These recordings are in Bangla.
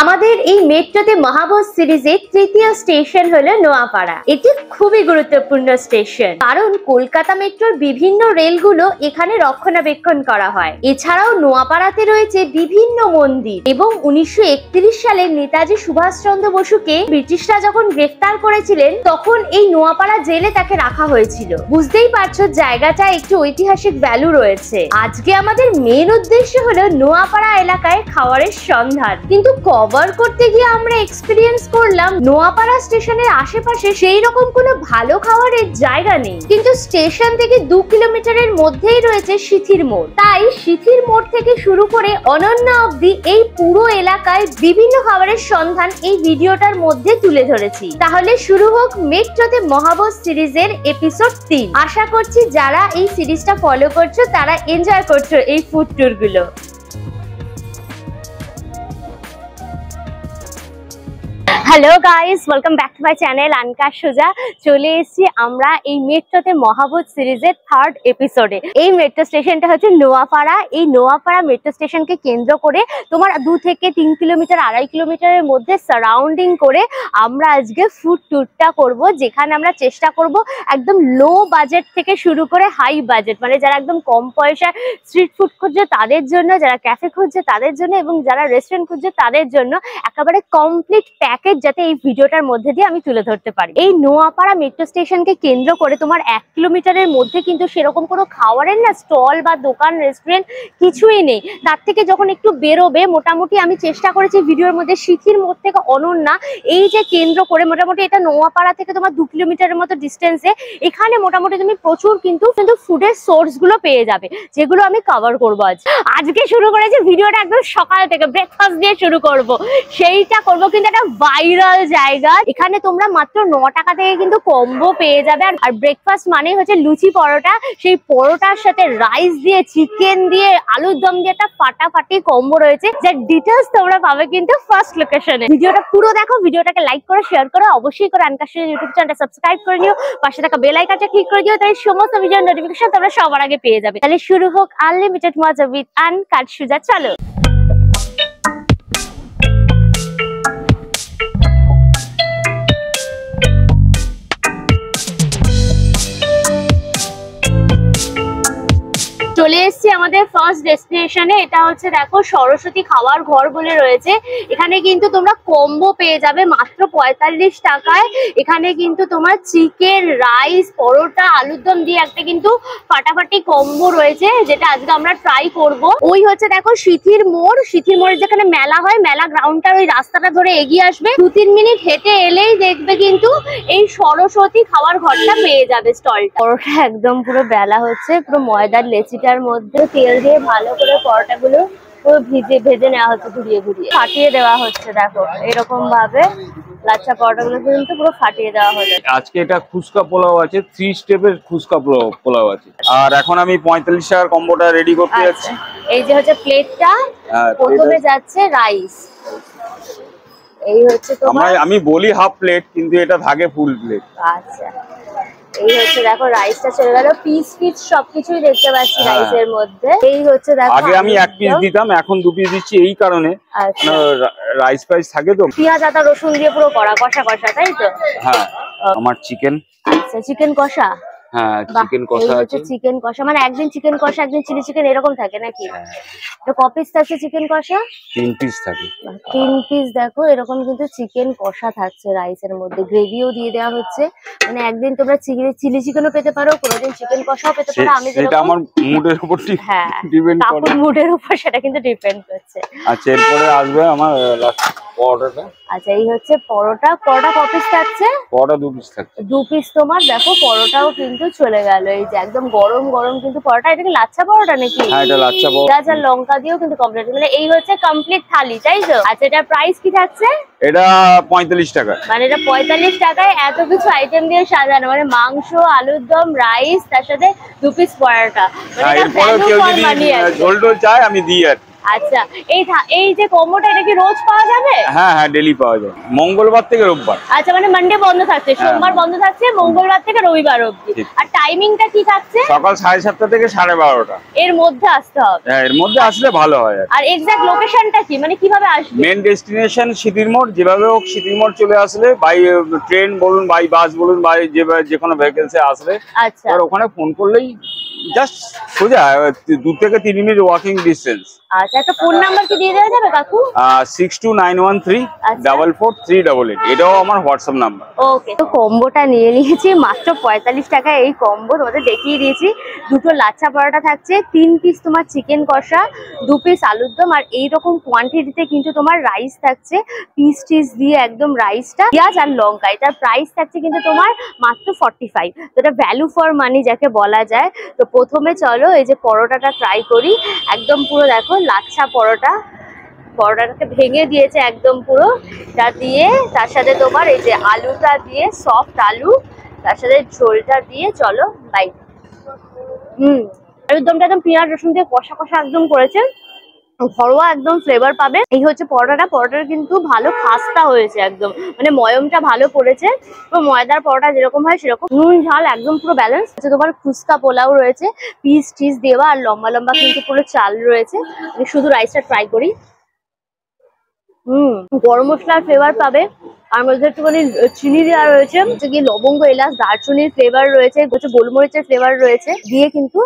আমাদের এই মেট্রোতে মহাভোজ সিরিজের তৃতীয় স্টেশন হলো নোয়াপাড়া। এটি খুবই গুরুত্বপূর্ণ স্টেশন, কারণ কলকাতা মেট্রোর বিভিন্ন রেলগুলো এখানে রক্ষণাবেক্ষণ করা হয়। এছাড়াও নোয়াপাড়াতে রয়েছে বিভিন্ন মন্দির এবং 1931 সালে নেতাজি সুভাষচন্দ্র বসুকে ব্রিটিশরা যখন গ্রেফতার করেছিলেন তখন এই নোয়াপাড়া জেলে তাকে রাখা হয়েছিল। বুঝতেই পারছো জায়গাটা একটু ঐতিহাসিক ভ্যালু রয়েছে। আজকে আমাদের মেন উদ্দেশ্য হলো নোয়াপাড়া এলাকায় খাবারের সন্ধান, কিন্তু কভার করতে গিয়ে আমরা এক্সপেরিয়েন্স করলাম নোয়াপাড়া স্টেশনের আশেপাশে সেই রকম কোনো ভালো খাবারের জায়গা নেই, কিন্তু স্টেশন থেকে 2 কিলোমিটারের মধ্যেই রয়েছে সিথির মোড়। তাই সিথির মোড় থেকে শুরু করে অনন্যা অবধি এই পুরো এলাকায় বিভিন্ন খাবারের সন্ধান এই ভিডিওটার মধ্যে তুলে ধরেছি। তাহলে শুরু হোক মেট্রোতে মহাভোজ সিরিজের এপিসোড 3। আশা করছি যারা এই সিরিজটা ফলো করছো তারা এনজয় করছো এই ফুড ট্যুর গুলো। Hello guys, welcome back to my channel আনকা সোজা। চলে এসেছি আমরা এই মেট্রোতে মহাভোজ সিরিজের 3rd এপিসোডে। এই মেট্রো স্টেশনটা হচ্ছে নোয়াপাড়া। এই নোয়াপাড়া মেট্রো স্টেশনকে কেন্দ্র করে তোমার 2 থেকে 3 কিলোমিটার 2.5 কিলোমিটারের মধ্যে সারাউন্ডিং করে আমরা আজকে ফুড ট্যুরটা করব, যেখানে আমরা চেষ্টা করব একদম লো বাজেট থেকে শুরু করে হাই বাজেট, মানে যারা একদম কম পয়সায় স্ট্রিট ফুড খুঁজছে তাদের জন্য, যারা ক্যাফে খুঁজছে তাদের জন্য এবং যারা রেস্টুরেন্ট খুঁজছে তাদের জন্য একেবারে কমপ্লিট প্যাকেজ যাতে এই ভিডিওটার মধ্যে দিয়ে আমি তুলে ধরতে পারি। এই নোয়াপাড়া মেট্রো স্টেশনকে কেন্দ্র করে তোমার 1 কিলোমিটারের মধ্যে কিন্তু সেরকম কোনো খাবারের না স্টল বা দোকান রেস্টুরেন্ট কিছুই নেই। তার থেকে যখন একটু বেরোবে, মোটামুটি আমি চেষ্টা করেছি ভিডিওর মধ্যে সিথির মোড় থেকে অনন্যা এই যে কেন্দ্র করে, মোটামুটি এটা নোয়াপাড়া থেকে তোমার 2 কিলোমিটারের মতো ডিস্টেন্সে। এখানে মোটামুটি তুমি প্রচুর কিন্তু ফুডের সোর্স গুলো পেয়ে যাবে, যেগুলো আমি কভার করবো আজকে শুরু করেছি ভিডিওটা একদম সকাল থেকে ব্রেকফাস্ট দিয়ে শুরু করব। সেইটা করবো কিন্তু একটা ভাইরাল জায়গা। এখানে তোমরা মাত্র 9 টাকা থেকে কিন্তু কম্বো পেয়ে যাবে। আর ব্রেকফাস্ট মানে হচ্ছে লুচি পরোটা, সেই পরোটার সাথে রাইস দিয়ে, চিকেন দিয়ে, আলুর দম দিয়ে একটা ফাটাফাটি কম্বো রয়েছে, যার ডিটেলস তোমরা পাবে কিন্তু ফার্স্ট লোকেশনে। ভিডিওটা পুরো দেখো, ভিডিওটাকে লাইক করো, শেয়ার করো, অবশ্যই করে আনকা সোজা ইউটিউব চ্যানেলটা সাবস্ক্রাইব করে নিও, পাশে থাকা বেল আইকনটা ক্লিক করে দিও, তাই সমস্ত ভিডিওর নোটিফিকেশন তোমরা সবার আগে পেয়ে যাবে। তাহলে শুরু হোক আনলিমিটেড মজা উইথ আনকা সোজা। চলো। চলে এসেছি আমাদের ফার্স্ট ডেস্টিনেশনে। এটা হচ্ছে দেখো সরস্বতী খাওয়ার ঘর বলে রয়েছে। এখানে কিন্তু তোমরা কম্বো পেয়ে যাবে মাত্র 45 টাকায়। এখানে কিন্তু তোমার চিকেন, রাইস, পরোটা, আলুর দম দিয়ে একটা কিন্তু ফাটাফাটি কম্বো রয়েছে, যেটা আজকে আমরা ট্রাই করব। ওই হচ্ছে দেখো সিথির মোড়। সিথির মোড়ের যেখানে মেলা হয়, মেলা গ্রাউন্ডটার ওই রাস্তাটা ধরে এগিয়ে আসবে, 2-3 মিনিট হেঁটে এলেই দেখবে কিন্তু এই সরস্বতী খাওয়ার ঘরটা পেয়ে যাবে স্টলটা। পরোটা একদম পুরো বেলা হচ্ছে, পুরো ময়দার লেচিটার মধ্যে তেল দিয়ে ভালো করে পরোটাগুলো পুরো ভেজে নেওয়া হচ্ছে, ঘুরিয়ে ঘুরিয়ে ফাটিয়ে দেওয়া হচ্ছে। দেখো এরকম ভাবে লাচ্ছা পরোটাগুলো কিন্তু পুরো ফাটিয়ে দেওয়া হলো। আজকে এটা ফুচকা পোলাও আছে, 3 স্টেপের ফুচকা পোলাও আছে। আর এখন আমি 45 টাকার কম্বোটা রেডি করতে যাচ্ছি। এই যে হচ্ছে প্লেটটা, প্রথমে যাচ্ছে রাইস। এই হচ্ছে তোমার, আমি বলি হাফ প্লেট কিন্তু এটা থাকে ফুল প্লেট। আচ্ছা, এই হচ্ছে দেখো রাইসটা চলে গেল, পিস সবকিছুই দেখতে পাচ্ছি রাইসের মধ্যে। এই হচ্ছে দেখো, আগে আমি 1 পিস দিতাম, এখন 2 পিস দিচ্ছি এই কারণে রাইস প্রাইস থাকে তো। পেঁয়াজ আদা রসুন দিয়ে পুরো কষা তাই তো? হ্যাঁ, আমার চিকেন। আচ্ছা, চিকেন কষা। হ্যাঁ, চিকেন কষা আছে। চিকেন কষা মানে একদিন চিকেন কষা, একদিন চিলি চিকেন এরকম থাকে নাকি? তো ক পিস আছে চিকেন কষা? 3 পিস থাকে। 3 পিস দেখো এরকম কিন্তু চিকেন কষা থাকছে রাইসের মধ্যে, গ্রেভিও দিয়ে দেওয়া হচ্ছে। মানে একদিন তোমরা চিলি চিকেনও পেতে পারো, কোনোদিন চিকেন কষাও পেতে পারো। আমি যেটা আমার মুডের উপর ডিপেন্ড করে, মুডের উপর সেটা কিন্তু ডিপেন্ড করছে। আচ্ছা, এরপরে আসবে আমার পরোটাটা। আচ্ছা, এই হচ্ছে পরোটা ক পিস থাকছে? পরোটা 2 পিস থাকছে। 2 পিস তোমার দেখো পরোটাও কিন্তু চলে গেল। এই যে একদম গরম গরম কিন্তু পরোটা। এটা কি লাচ্ছা পরোটা নাকি? হ্যাঁ, এটা লাচ্ছা পরোটা। পেঁয়াজ আর লঙ্কা দিয়েও কিন্তু কমপ্লিট, মানে এই হচ্ছে কমপ্লিট থালি, তাই তো? আচ্ছা, এটা প্রাইস কি থাকছে? এটা 45 টাকা। মানে এটা 45 টাকায় এত কিছু আইটেম দিয়ে সাজানো, মানে মাংস, আলুর দম, রাইস, তার সাথে 2 পিস পরোটা। মানে এটা ভ্যালু ফর মানি। ঝোল টোল চাই আমি দিই আর। আচ্ছা, এই যে কম্বোটা, এটা কি রোজ পাওয়া যাবে? হ্যাঁ হ্যাঁ, ডেলি পাওয়া যায়, মঙ্গলবার থেকে রোববার। আচ্ছা, মানে মানডে বন্ধ থাকছে, সোমবার বন্ধ থাকছে, মঙ্গলবার থেকে রবিবার অবধি। আর টাইমিংটা কি থাকছে? সকাল 7:30 থেকে 12:30। এর মধ্যে আসতে হবে? হ্যাঁ, এর মধ্যে আসলে ভালো হয়। আর এক্সাক্ট লোকেশনটা কি, মানে কিভাবে আসবে? মেন ডেস্টিনেশন সিটির মোড়, যেভাবে হোক সিটির মোড় চলে আসলে, বাই ট্রেন বলুন, বাই বাস বলুন, বাই যে কোনো ভেহিকলসে আসলে, আচ্ছা, আর ওখানে ফোন করলেই জাস্ট সোজা 2 থেকে 3 মিনিট ওয়াকিং ডিস্টেন্স। আচ্ছা, একটা ফোন নাম্বার কি দিয়ে দেওয়া যাবে কাকু? 6291344388, এটাও আমার হোয়াটসঅ্যাপ নাম্বার। ওকে, তো কম্বোটা নিয়ে নিয়েছি মাত্র 45 টাকায়। এই কম্বো তোমাদের দেখিয়ে দিয়েছি। দুটো লাচ্ছা পরোটা থাকছে, 3 পিস তোমার চিকেন কষা, 2 পিস আলুর দম, আর এইরকম কোয়ান্টিটিতে কিন্তু তোমার রাইস থাকছে, পিস টিস দিয়ে একদম রাইসটা, পেঁয়াজ আর লঙ্কা। এটার প্রাইস থাকছে কিন্তু তোমার মাত্র 45। তো এটা ভ্যালু ফর মানি যাকে বলা যায়। তো প্রথমে চলো এই যে পরোটাটা ট্রাই করি। একদম পুরো দেখো লাচ্ছা পরোটাটাকে ভেঙে দিয়েছে একদম পুরো, তা দিয়ে তার সাথে তোমার এই যে আলুটা দিয়ে, সফট আলু, তার সাথে ঝোলটা দিয়ে চলো বাই। আলুর দমটা একদম পেঁয়াজ রসুন দিয়ে কষা কষা একদম করেছে, ঘরোয়া একদম ফ্লেভার পাবে। এই হচ্ছে পরোটাটা কিন্তু ভালো খাস্তা হয়েছে একদম, মানে ময়মটা ভালো পড়েছে। তো ময়দার পরোটা যেরকম হয় সেরকম, নুন ঝাল একদম পুরো ব্যালেন্স। তোমার ফুচকা পোলাও রয়েছে, পিস টিস দেওয়া, আর লম্বা লম্বা কিন্তু পুরো চাল রয়েছে। শুধু রাইসটা ট্রাই করি। গরম মশলার ফ্লেভার পাবে, আর মধ্যে একটুখানি চিনি দেওয়া রয়েছে, হচ্ছে কি লবঙ্গ, এলাচ, দারচিনির ফ্লেভার রয়েছে, হচ্ছে গোলমরিচের ফ্লেভার রয়েছে, দিয়ে কিন্তু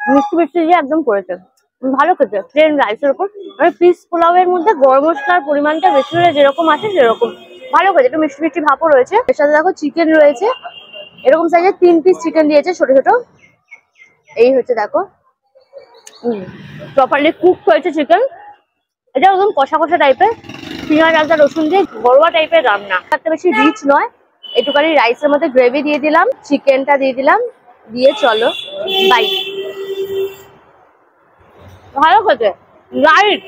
মিষ্টি মিষ্টি দিয়ে একদম করেছে। ভালো খেতে, প্লেন রাইসের উপর। মানে পিস পোলাওয়ের মধ্যে গরম মশলার পরিমাণটা বেশি হলে যেরকম আছে সেরকম ভালো খেতে, একটু মিষ্টি মিষ্টি ভাবও রয়েছে। এর সাথে দেখো চিকেন রয়েছে, এরকম সাইজের 3 পিস চিকেন দিয়েছে ছোট ছোট। এই হচ্ছে দেখো প্রপারলি কুক হয়েছে চিকেন। এটা একদম কষা কষা টাইপের, পেঁয়াজ আদা রসুন দিয়ে ঘরোয়া টাইপের রান্না, একটা বেশি রিচ নয়। একটুখানি রাইসের মধ্যে গ্রেভি দিয়ে দিলাম, চিকেনটা দিয়ে দিলাম, দিয়ে চলো বাই। ভালো খেতে, লাইট,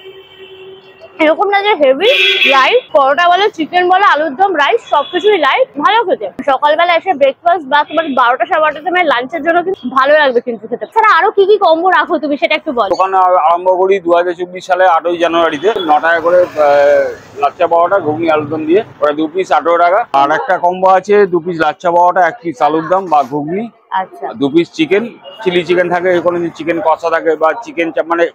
এরকম না যে হেভি, লাইট। পরোটা বলো, চিকেন বলো, আলুর দম, রাইস সবকিছুই লাইট, ভালো খেতে। সকালবেলা এসে ব্রেকফাস্ট বা তোমার 12টা 12:30 সময় লাঞ্চের জন্য কিন্তু ভালো লাগবে কিন্তু খেতে। ছাড়া আরো কি কি কম্বো রাখো তুমি, সেটা একটু বলো। দোকান আরম্ভ করি 2024 সালে 8ই জানুয়ারিতে, 9 টাকা করে লাচ্ছা পাওয়াটা, ঘুগনি আলুর দম দিয়ে, ওরা 2 পিস 18 টাকা। আর একটা কম্বো আছে, 2 পিস লাচ্ছা পাওয়াটা, 1 পিস আলুর দম বা ঘুগনি, আচ্ছা, 2 পিস চিকেন, চিলি চিকেন থাকে, কোনো চিকেন কষা থাকে বা চিকেন চাপ, মানে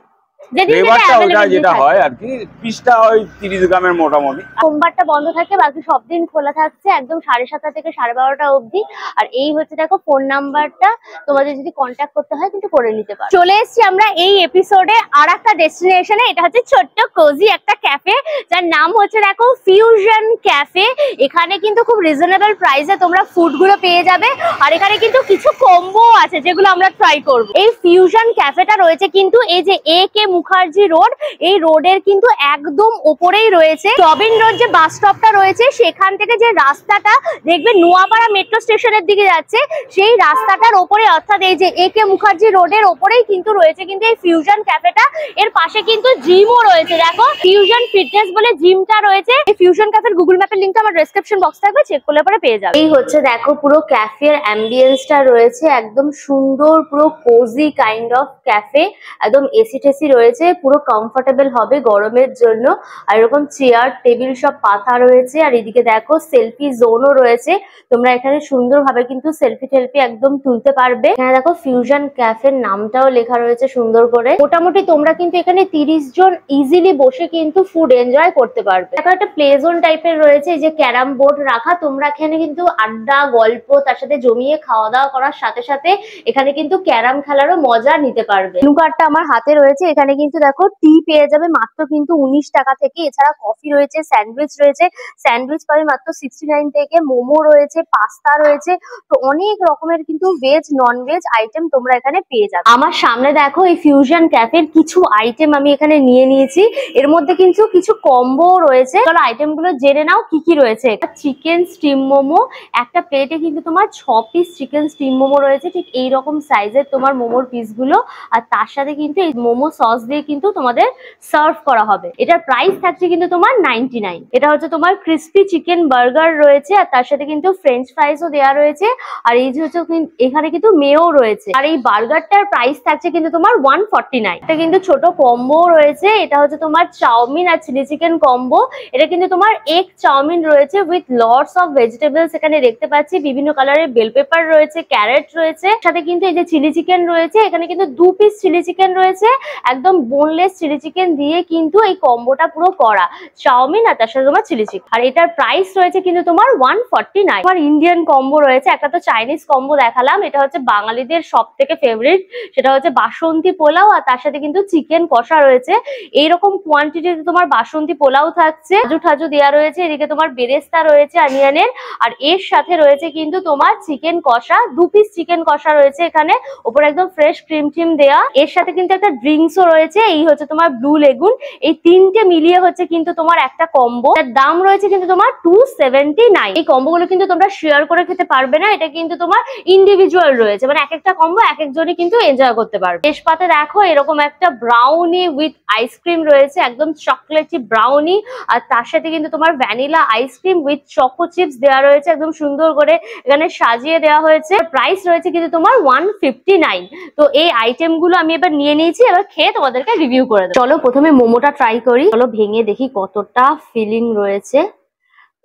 ফ্লেভারটা ওটা যেটা হয় আর কি। পিসটা ওই 30 গ্রামের মোটামুটি। সোমবারটা বন্ধ থাকে, বাকি সব দিন খোলা থাকছে একদম 7:30 থেকে 12:30 অবধি। আর এই হচ্ছে দেখো ফোন নাম্বারটা, তোমাদের যদি কন্ট্যাক্ট করতে হয় কিন্তু করে নিতে পারো। চলে এসেছি আমরা এই এপিসোডে আর একটা ডেস্টিনেশনে। এটা হচ্ছে ছোট্ট কোজি একটা ক্যাফে, যার নাম হচ্ছে দেখো ফিউশন ক্যাফে। এখানে কিন্তু খুব রিজনেবল প্রাইসে তোমরা ফুড গুলো পেয়ে যাবে, আর এখানে কিন্তু কিছু কম্বো আছে যেগুলো আমরা ট্রাই করব। এই ফিউশন ক্যাফেটা রয়েছে কিন্তু এই যে AK মুখার্জি রোড, এই রোডের কিন্তু একদম ওপরেই রয়েছে। টবিন রোড যে বাস স্টপটা রয়েছে, সেখান থেকে যে রাস্তাটা দেখবে নোয়াপাড়া মেট্রো স্টেশনের দিকে যাচ্ছে, সেই রাস্তাটার ওপরে, অর্থাৎ এই যে AK মুখার্জি রোডের ওপরেই কিন্তু রয়েছে কিন্তু এই ফিউশন ক্যাফেটা। এর পাশে কিন্তু জিমও রয়েছে, দেখো ফিউশন ফিটনেস বলে জিমটা রয়েছে। এই ফিউশন ক্যাফের গুগল ম্যাপের লিংকটা আমার ডেসক্রিপশন বক্স থাকবে, চেক করলে পরে পেয়ে যাবে। এই হচ্ছে দেখো পুরো ক্যাফের অ্যাম্বিয়েন্সটা রয়েছে, একদম সুন্দর, পুরো কোজি কাইন্ড অফ ক্যাফে, একদম এসি টেসি রয়েছে, পুরো কমফোর্টেবল হবে গরমের জন্য। আর এরকম চেয়ার টেবিল সব পাতা রয়েছে, আর এদিকে দেখো সেলফি জোনও রয়েছে, তোমরা এখানে সুন্দরভাবে কিন্তু সেলফি টেলফি একদম তুলতে পারবে। এখানে দেখো ফিউশন ক্যাফের নামটাও লেখা রয়েছে সুন্দর করে। মোটামুটি তোমরা কিন্তু এখানে 30 জন ইজিলি বসে কিন্তু ফুড এনজয় করতে পারবে। দেখো একটা প্লে জোন টাইপের রয়েছে, এই যে ক্যারাম বোর্ড রাখা, তোমরা এখানে কিন্তু আড্ডা গল্প তার সাথে জমিয়ে খাওয়া দাওয়া করার সাথে সাথে এখানে কিন্তু ক্যারাম খেলারও মজা নিতে পারবে। মেনু কার্ডটা আমার হাতে রয়েছে, এখানে কিন্তু দেখো টি পেয়ে যাবে মাত্র কিন্তু 19 টাকা থেকে। এছাড়া কফি রয়েছে, স্যান্ডউইচ রয়েছে, স্যান্ডউইচ পাবে মাত্র 69 থেকে। মোমো রয়েছে, পাস্তা রয়েছে, তো অনেক রকমের কিন্তু ভেজ নন ভেজ আইটেম তোমরা এখানে পেয়ে যাবে। আমার সামনে দেখো এই ফিউশন ক্যাফের কিছু আইটেম আমি এখানে নিয়ে নিয়েছি, এর মধ্যে কিন্তু কিছু কম্বো রয়েছে। চলো আইটেম গুলো জেনে নাও কি কি রয়েছে। চিকেন স্টিম মোমো, একটা প্লেটে কিন্তু তোমার 6 পিস চিকেন স্টিম মোমো রয়েছে, ঠিক এইরকম সাইজের তোমার মোমোর পিস গুলো। আর তার সাথে কিন্তু এই মোমো সস দিয়ে কিন্তু তোমাদের সার্ভ করা হবে। এটার প্রাইস থাকছে কিন্তু তোমার 99। এটা হচ্ছে তোমার ক্রিস্পি চিকেন বার্গার রয়েছে, আর তার সাথে কিন্তু ফ্রেঞ্চ ফ্রাইসও দেওয়া রয়েছে, আর এই যে হচ্ছে এখানে কিন্তু মেও রয়েছে। আর এই বার্গারটার প্রাইস থাকছে কিন্তু তোমার 149। এটা কিন্তু ছোট কম্বো রয়েছে, এটা হচ্ছে তোমার চাউমিন আর চিলি চিকেন কম্বো। এটা কিন্তু তোমার এগ চাউমিন রয়েছে উইথ লটস অফ ভেজিটেবলস, এখানে দেখতে পাচ্ছি বিভিন্ন কালারের বেল পেপার রয়েছে, ক্যারেট রয়েছে, সাথে কিন্তু এই যে চিলি চিকেন রয়েছে, এখানে কিন্তু 2 পিস চিলি চিকেন রয়েছে, একদম বোনলেস চিলি চিকেন দিয়ে কিন্তু এই কম্বোটা পুরো করা, চাউমিন আর তার সাথে তোমার চিলি চিকেন। আর এটার প্রাইস রয়েছে কিন্তু তোমার 149। তোমার ইন্ডিয়ান কম্বো রয়েছে, একটা তো চাইনিজ কম্বো দেখালাম, এটা হচ্ছে বাঙালিদের সব থেকে ফেভারিট, সেটা হচ্ছে বাসন্তী পোলাও, আর তার সাথে কিন্তু চিকেন কষা রয়েছে। এইরকম কোয়ান্টিটিতে তোমার বাসন্তী পোলাও থাকছে, কাজু ঠাজু দেওয়া রয়েছে, এদিকে তোমার বেরেস্তা রয়েছে অনিয়নের, আর এর সাথে রয়েছে কিন্তু তোমার চিকেন কষা, 2 পিস চিকেন কষা রয়েছে এখানে, উপরে একদম ফ্রেশ ক্রিম টিম দেয়া, এর সাথে কিন্তু একটা ড্রিঙ্কসও রয়েছে, এই হচ্ছে তোমার ব্লু লেগুন। এই তিনটে মিলিয়ে হচ্ছে কিন্তু তোমার একটা কম্বো, তার দাম রয়েছে কিন্তু তোমার 279। এই কম্বোগুলো কিন্তু তোমরা শেয়ার করে খেতে পারবে না, এটা কিন্তু তোমার ইন্ডিভিজুয়াল রয়েছে, মানে এক একটা কম্বো এক একজনই কিন্তু এনজয় করতে পারবে। তেজপাতে দেখো এরকম একটা ব্রাউনি উইথ আইসক্রিম রয়েছে, একদম চকলেটি ব্রাউনি, আর তার সাথে কিন্তু তোমার vanilla ice cream with choco chips দেওয়া রয়েছে, একদম সুন্দর করে এখানে সাজিয়ে দেওয়া হয়েছে। প্রাইস রয়েছে কিন্তু তোমার 159। তো এই আইটেম গুলো আমি এবার নিয়ে নিয়েছি, এবার খেয়ে তোমাদেরকে রিভিউ করে দেবো। চলো প্রথমে মোমোটা ট্রাই করি, চলো ভেঙে দেখি কতটা ফিলিং রয়েছে।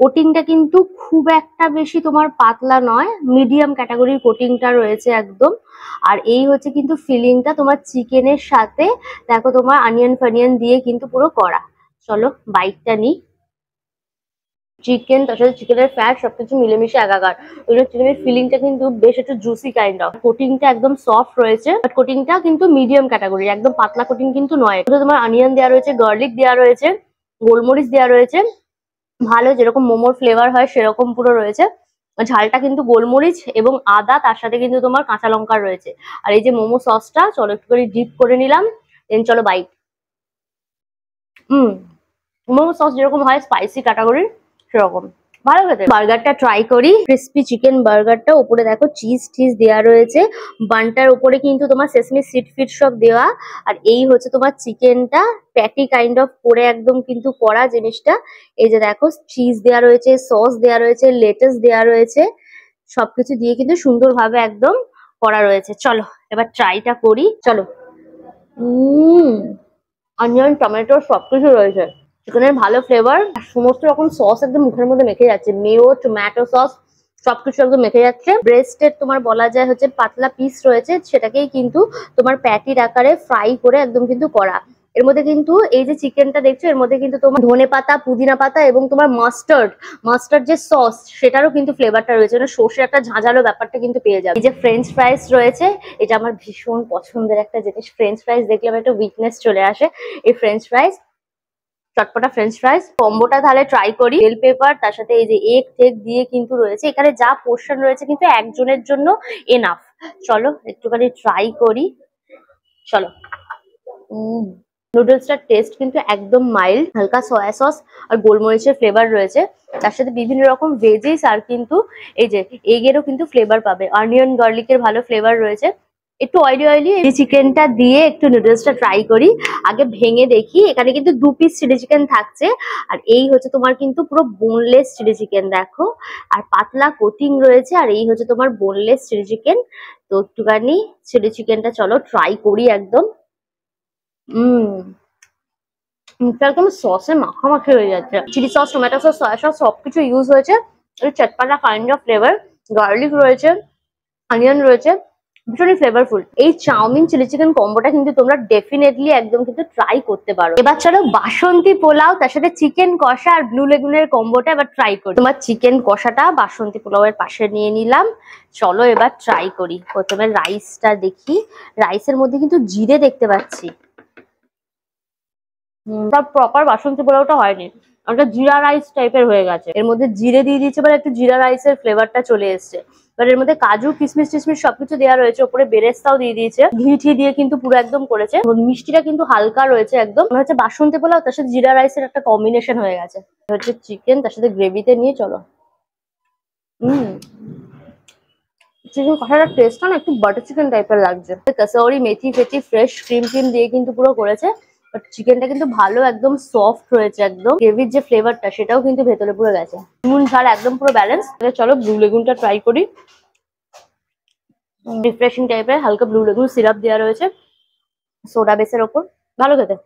কোটিংটা কিন্তু খুব একটা বেশি তোমার পাতলা নয়, মিডিয়াম ক্যাটাগরির কোটিংটা রয়েছে একদম। আর এই হচ্ছে কিন্তু ফিলিংটা তোমার চিকেনের সাথে, দেখো তোমার অনিয়ন ফানিয়ন দিয়ে কিন্তু পুরো করা। চলো বাইটটা নিই। চিকেন, তার সাথে চিকেনের ফ্যাট সবকিছু মিলেমিশে একাকার, ওই জন্য চিকেনের ফিলিংটা কিন্তু বেশ একটু জুসি কাইন্ড অফ। কোটিংটা একদম সফট রয়েছে, বাট কোটিংটা কিন্তু মিডিয়াম ক্যাটাগরি, একদম পাতলা কোটিং কিন্তু নয়। তোমার অনিয়ন দেওয়া রয়েছে, গার্লিক দেওয়া রয়েছে, গোলমরিচ দেওয়া রয়েছে, ভালো যেরকম মোমোর ফ্লেভার হয় সেরকম পুরো রয়েছে। ঝালটা কিন্তু গোলমরিচ এবং আদা, তার সাথে কিন্তু তোমার কাঁচা লঙ্কা রয়েছে। আর এই যে মোমো সসটা, চলো একটু করে ডিপ করে নিলাম, দেন চলো বাইট। মোমো সস যেরকম হয় স্পাইসি ক্যাটাগরির, সেরকম ভালো খেতে। বার্গারটা ট্রাই করি, ক্রিস্পি চিকেন বার্গারটা, উপরে দেখো চিজ টিজ দেওয়া রয়েছে, বানটার উপরে কিন্তু তোমার সেসমি সিড ফিড সব দেওয়া। আর এই হচ্ছে তোমার চিকেনটা প্যাটি কাইন্ড অফ করে একদম কিন্তু করা জিনিসটা। এই যে দেখো চিজ দেওয়া রয়েছে, সস দেওয়া রয়েছে, লেটাস দেওয়া রয়েছে, সবকিছু দিয়ে কিন্তু সুন্দরভাবে একদম করা রয়েছে। চলো এবার ট্রাইটা করি, চলো। অনিয়ন টমেটো সবকিছু রয়েছে, চিকেনের ভালো ফ্লেভার, সমস্ত রকম সস একদম মুখের মধ্যে মেখে যাচ্ছে, মেয়ো টমেটো সস সবকিছু একদম মেখে যাচ্ছে। ব্রেস্টের তোমার বলা যায় হচ্ছে পাতলা পিস রয়েছে, সেটাকেই কিন্তু তোমার প্যাটির আকারে ফ্রাই করে একদম কিন্তু করা। এর মধ্যে কিন্তু এই যে চিকেনটা দেখছো, এর মধ্যে কিন্তু তোমার ধনে পাতা, পুদিনা পাতা এবং তোমার মাস্টার্ড যে সস, সেটারও কিন্তু ফ্লেভারটা রয়েছে, মানে সর্ষে একটা ঝাঁঝালো ব্যাপারটা কিন্তু পেয়ে যাবে। এই যে ফ্রেঞ্চ ফ্রাইস রয়েছে, এটা আমার ভীষণ পছন্দের একটা জিনিস, ফ্রেঞ্চ ফ্রাইস দেখলে আমার একটা উইকনেস চলে আসে। এই ফ্রেঞ্চ ফ্রাইস, চটপটা ফ্রেঞ্চ ফ্রাইস কম্বোটা তাহলে ট্রাই করি। বেল পেপার, তার সাথে এই যে এগ টেক দিয়ে কিন্তু রয়েছে, এখানে যা পোর্শন রয়েছে কিন্তু একজনের জন্য এনাফ। চলো একটুখানি ট্রাই করি, চলো। নুডলসটার টেস্ট কিন্তু একদম মাইল্ড, হালকা সয়া সস আর গোলমরিচের ফ্লেভার রয়েছে, তার সাথে বিভিন্ন রকম ভেজিস, আর কিন্তু এই যে এগেরও কিন্তু ফ্লেভার পাবে, অনিয়ন গার্লিকের ভালো ফ্লেভার রয়েছে। একটু অয়েলি অয়েলি এই চিকেনটা দিয়ে একটু নুডলসটা ট্রাই করি, আগে ভেঙে দেখি। এখানে কিন্তু 2 পিস চিলি চিকেন থাকছে, আর এই হচ্ছে তোমার কিন্তু পুরো বোনলেস চিলি চিকেন, দেখো, আর পাতলা কোটিং রয়েছে, আর এই হচ্ছে তোমার বোনলেস চিলি চিকেন। তো একটুখানি চিলি চিকেনটা চলো ট্রাই করি একদম। একদম সসে মাখামাখি হয়ে যাচ্ছে, chilli sauce, tomato sauce, soya sauce সবকিছু ইউজ হয়েছে, চটপাটা কাইন্ড অফ ফ্লেভার, গার্লিক রয়েছে, অনিয়ন রয়েছে, ভীষণই ফ্লেভারফুল। এই চাউমিন চিলি চিকেন কম্বোটা কিন্তু তোমরা ডেফিনেটলি একদম কিন্তু ট্রাই করতে পারো। এবার চলো বাসন্তী পোলাও, তার সাথে চিকেন কষা আর ব্লু লেগুনের কম্বোটা এবার ট্রাই করি। তোমার চিকেন কষাটা বাসন্তী পোলাওয়ের পাশে নিয়ে নিলাম, চলো এবার ট্রাই করি। প্রথমে রাইসটা দেখি, রাইসের মধ্যে কিন্তু জিরে দেখতে পাচ্ছি, প্রপার বাসন্তী পোলাওটা হয়নি, একটা জিরা রাইস টাইপের হয়ে গেছে, এর মধ্যে জিরে দিয়ে দিচ্ছে, এবার একটু জিরা রাইসের ফ্লেভারটা চলে এসছে। এবার এর মধ্যে কাজু কিশমিশ টিশমিশ সবকিছু দেওয়া রয়েছে, ওপরে বেরেস্তাও দিয়ে দিয়েছে, ঘি ঠি দিয়ে কিন্তু পুরো একদম করেছে, মিষ্টিটা কিন্তু হালকা রয়েছে একদম, মনে হচ্ছে বাসন্তী পোলাও তার সাথে জিরা রাইসের একটা কম্বিনেশন হয়ে গেছে। হচ্ছে চিকেন, তার সাথে গ্রেভিতে নিয়ে চলো। চিকেন কষাটার টেস্টটা না একটু বাটার চিকেন টাইপের লাগছে। কাসৌরি মেথি ফেথি ফ্রেশ ক্রিম দিয়ে কিন্তু পুরো করেছে, বাট চিকেনটা কিন্তু ভালো একদম সফট হয়েছে, একদম গ্রেভির যে ফ্লেভারটা সেটাও কিন্তু ভেতরে পুরো গেছে। নুন ঝাল একদম পুরো ব্যালেন্স। চলো ব্লু লেগুনটা ট্রাই করি। রিফ্রেশিং টাইপের হালকা ব্লু লেগুন সিরাপ দেওয়া রয়েছে সোডা বেসের ওপর, ভালো খেতে।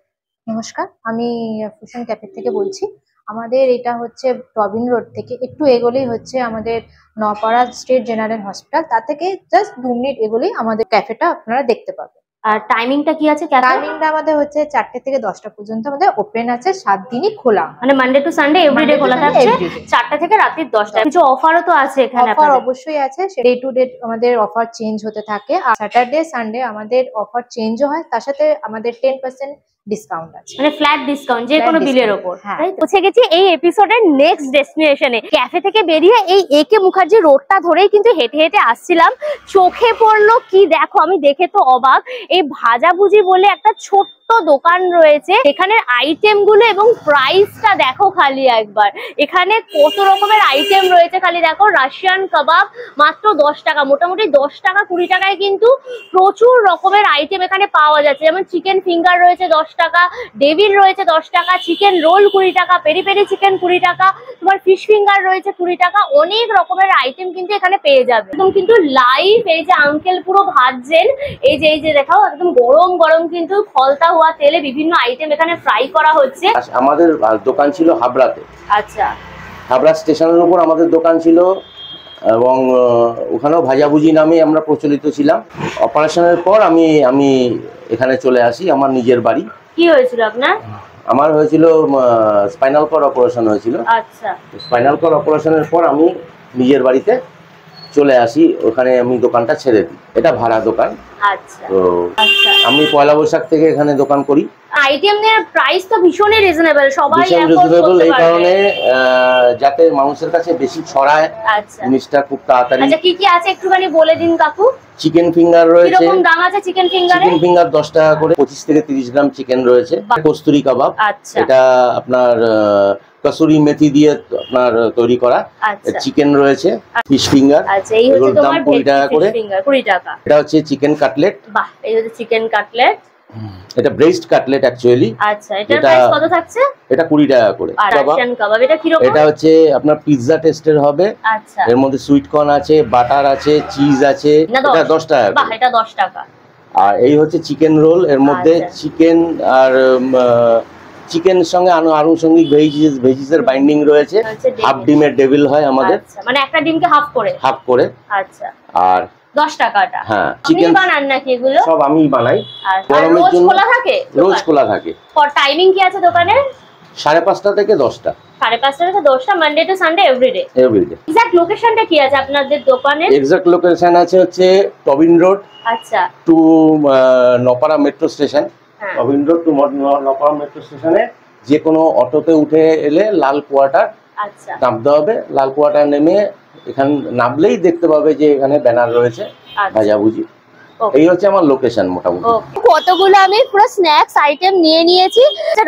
নমস্কার, আমি ফুশন ক্যাফে থেকে বলছি। আমাদের এটা হচ্ছে টবিন রোড থেকে একটু এগোলেই হচ্ছে আমাদের নপাড়া স্টেট জেনারেল হসপিটাল, তার থেকে জাস্ট 2 মিনিট এগোলেই আমাদের ক্যাফেটা আপনারা দেখতে পাবেন। আর টাইমিংটা কি আছে ক্যাফে? টাইমিংটা আমাদের হচ্ছে 4টে থেকে 10টা পর্যন্ত আমাদের ওপেন আছে, 7 দিনই খোলা, মানে মানডে টু সানডে এভরিডে খোলা থাকছে, 4টা থেকে রাত্রি 10টা। কিছু অফারও তো আছে এখানে? অফার অবশ্যই আছে, ডে টু ডে আমাদের অফার চেঞ্জ হতে থাকে। আর স্যাটারডে সানডে আমাদের অফার চেঞ্জও হয়, তার সাথে আমাদের 10% ডিসকাউন্ট আছে, মানে ফ্ল্যাট ডিসকাউন্ট যে কোনো বিলের ওপর। হ্যাঁ, পৌঁছে গেছি এই এপিসোডের নেক্সট ডেস্টিনেশনে। ক্যাফে থেকে বেরিয়ে এই একে মুখার্জি রোডটা ধরেই কিন্তু হেঁটে হেঁটে আসছিলাম। চোখে পড়লো কি দেখো, আমি দেখে তো অবাক, এই ভাজাভুজি বলে একটা ছোট্ট দোকান রয়েছে। এখানের আইটেম গুলো এবং প্রাইসটা দেখো খালি একবার। এখানে কত রকমের আইটেম রয়েছে খালি দেখো। রাশিয়ান কাবাব মাত্র 10 টাকা, মোটামুটি 10 টাকা 20 টাকায় কিন্তু প্রচুর রকমের আইটেম এখানে পাওয়া যাচ্ছে। যেমন চিকেন ফিঙ্গার রয়েছে 10 টাকা, ডেভিল রয়েছে 10 টাকা, চিকেন রোল 20 টাকা, পেরি পেরি চিকেন 20 টাকা, তোমার ফিশ ফিঙ্গার রয়েছে 20 টাকা। অনেক রকমের আইটেম কিন্তু এখানে পেয়ে যাবে। একদম কিন্তু লাইভ এই যে আঙ্কেল পুরো ভাজছেন, এই যে দেখাও একদম গরম গরম কিন্তু খলতা হওয়া তেলে বিভিন্ন আইটেম এখানে ফ্রাই করা হচ্ছে। আমাদের দোকান ছিল হাবড়াতে। আচ্ছা, হাবড়া স্টেশনের উপর আমাদের দোকান ছিল এবং ওখানেও ভাজাভুজি নামে আমরা প্রচলিত ছিলাম। অপারেশনের পর আমি এখানে চলে আসি আমার নিজের বাড়ি। কি হয়েছিল আপনার? আমার হয়েছিল স্পাইনাল কর্ড অপারেশন হয়েছিল। আচ্ছা, স্পাইনাল কর্ড অপারেশনের পর আমি নিজের বাড়িতে চলে আসি, ওখানে আমি দোকানটা ছেড়ে দিই। এটা ভাড়া দোকান। আচ্ছা, তো আমি পয়লা বৈশাখ থেকে এখানে দোকান করি। আইটেমের প্রাইস তো ভীষণই রিজনেবল, সবাই ভীষণ রিজনেবল, এই কারণে যাতে মানুষের কাছে বেশি ছড়ায় জিনিসটা খুব তাড়াতাড়ি। আচ্ছা, কি আছে একটুখানি বলে দিন কাকু। চিকেন ফিঙ্গার রয়েছে। কিরকম দাম আছে চিকেন ফিঙ্গারে? চিকেন ফিঙ্গার 10 টাকা করে, 25 থেকে 30 গ্রাম চিকেন রয়েছে। কস্তুরি কাবাব, আচ্ছা, এটা আপনার কসুরি মেথি দিয়ে আপনার তৈরি করা চিকেন রয়েছে। ফিশ ফিঙ্গার, আচ্ছা, এই হচ্ছে তোমার 20 টাকা করে। 20 টাকা। এটা হচ্ছে চিকেন কাটলেট। বাহ, এই হচ্ছে চিকেন কাটলেট। এটা ব্রেস্ট কাটলেট অ্যাকচুয়ালি। আচ্ছা, এটার প্রাইস কত থাকছে? এটা 20 টাকা করে। রাশিয়ান কাবাব এটা কি রকম? এটা হচ্ছে আপনার পিৎজা টেস্টের হবে। আচ্ছা, এর মধ্যে সুইট কর্ন আছে, বাটার আছে, চিজ আছে। এটা 10 টাকা। বাহ, এটা 10 টাকা। আর এই হচ্ছে চিকেন রোল, এর মধ্যে চিকেন আর চিকেনের সঙ্গে আনুষঙ্গিক ভেজিসের বাইন্ডিং রয়েছে। হাফ ডিমের ডেভিল হয় আমাদের, মানে একটা ডিমকে হাফ করে। আচ্ছা, আর 10 টাকাটা। হ্যাঁ, চিকেন বানান নাকি এগুলো? সব আমি বানাই। গরমের জন্য খোলা থাকে? রোজ খোলা থাকে। টাইমিং কি আছে দোকানের? 5:30 থেকে 10টা। 5:30 থেকে 10টা, Monday to Sunday everyday. Exact লোকেশনটা কি আছে আপনাদের দোকানের? এক্সাক্ট লোকেশন আছে হচ্ছে টবিন রোড। আচ্ছা, to Noapara metro station. Tobin road to Noapara metro স্টেশনে যে কোনো অটোতে উঠে এলে লাল কোয়ার্টার নামতে হবে। লাল কোয়ার্টার নেমে এখানে নামলেই দেখতে পাবে যে এখানে ব্যানার রয়েছে ভাজাভুজি। এই হচ্ছে আমার লোকেশন মোটামুটি। কতগুলো আমি পুরো স্ন্যাক্স আইটেম নিয়ে নিয়েছি।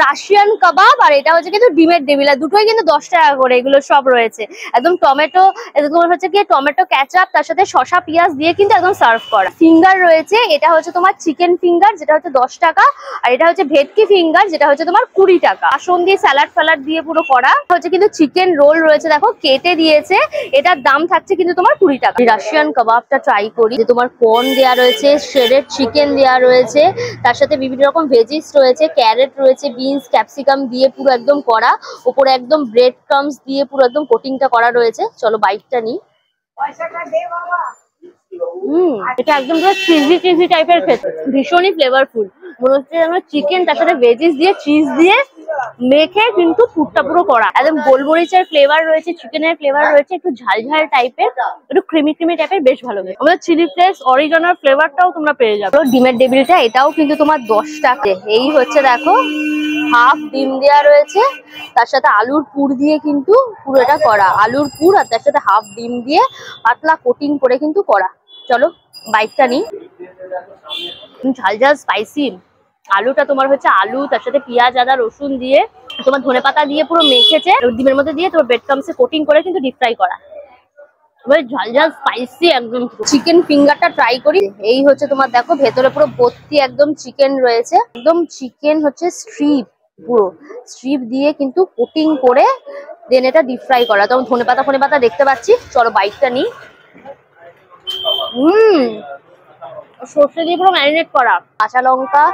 রাশিয়ান কাবাব আর এটা হচ্ছে কিন্তু ডিমের ডেভিল, দুটোই কিন্তু 10 টাকা করে। এগুলো সব রয়েছে একদম টমেটো, এগুলো হচ্ছে কি টমেটো ক্যাচাপ, তার সাথে শসা পেঁয়াজ দিয়ে কিন্তু একদম সার্ভ করা। ফিঙ্গার রয়েছে, এটা হচ্ছে তোমার চিকেন ফিঙ্গার যেটা হচ্ছে 10 টাকা, আর এটা হচ্ছে ভেটকি ফিঙ্গার যেটা হচ্ছে তোমার 20 টাকা। আসন দিয়ে স্যালাড দিয়ে পুরো করা হচ্ছে। কিন্তু চিকেন রোল রয়েছে দেখো, কেটে দিয়েছে, এটার দাম থাকছে কিন্তু তোমার 20 টাকা। রাশিয়ান কাবাবটা ট্রাই করি। যে তোমার কর্ন দেওয়া রয়েছে, শ্রেডেড চিকেন দেওয়া রয়েছে, তার সাথে বিভিন্ন রকম ভেজিস রয়েছে, ক্যারেট রয়েছে, বিনস ক্যাপসিকাম দিয়ে পুরো একদম করা, উপরে একদম ব্রেড ক্রামস দিয়ে পুরো একদম কোটিংটা করা রয়েছে। চলো বাইটটা নিই। এটা একদম পুরো চিজি টাইপের খেতে, ভীষণই ফ্লেভারফুল। মনে হচ্ছে যেন চিকেন তার সাথে ভেজিস দিয়ে চিজ দিয়ে মেখে কিন্তু পুরটা পুরো করা। একদম গোলমরিচের ফ্লেভার রয়েছে, চিকেনের ফ্লেভার রয়েছে, একটু ঝাল টাইপের, একটু ক্রিমি টাইপের, বেশ ভালো লাগে। আমাদের চিলি ফ্লেক্স অরিজিনাল ফ্লেভারটাও তোমরা পেয়ে যাবে। ডিমের ডেভিলটা এটাও কিন্তু তোমার 10 টাকা। এই হচ্ছে দেখো, হাফ ডিম দেওয়া রয়েছে, তার সাথে আলুর পুর দিয়ে কিন্তু পুরো এটা করা। আলুর পুর আর তার সাথে হাফ ডিম দিয়ে পাতলা কোটিং করে কিন্তু করা। চলো বাইটটা নিই। ঝাল স্পাইসি। আলুটা তোমার হচ্ছে আলু, তার সাথে পেঁয়াজ আদা রসুন দিয়ে তোমার ধনেপাতা দিয়ে পুরো মেখেছে, ডিমের মধ্যে দিয়ে তোমার ব্রেড ক্রামসে কোটিং করে কিন্তু ডিপ ফ্রাই করা। এবার ঝাল ঝাল স্পাইসি একদম। চিকেন ফিঙ্গারটা ট্রাই করি। এই হচ্ছে তোমার দেখো ভেতরে পুরো ভর্তি একদম চিকেন রয়েছে, একদম চিকেন হচ্ছে স্ট্রিপ, পুরো স্ট্রিপ দিয়ে কিন্তু কোটিং করে দেন এটা ডিপ ফ্রাই করা। তো ধনে পাতা দেখতে পাচ্ছি, চলো বাইটটা নিই। সর্ষে দিয়ে পুরো ম্যারিনেট করা, কাঁচা লঙ্কা,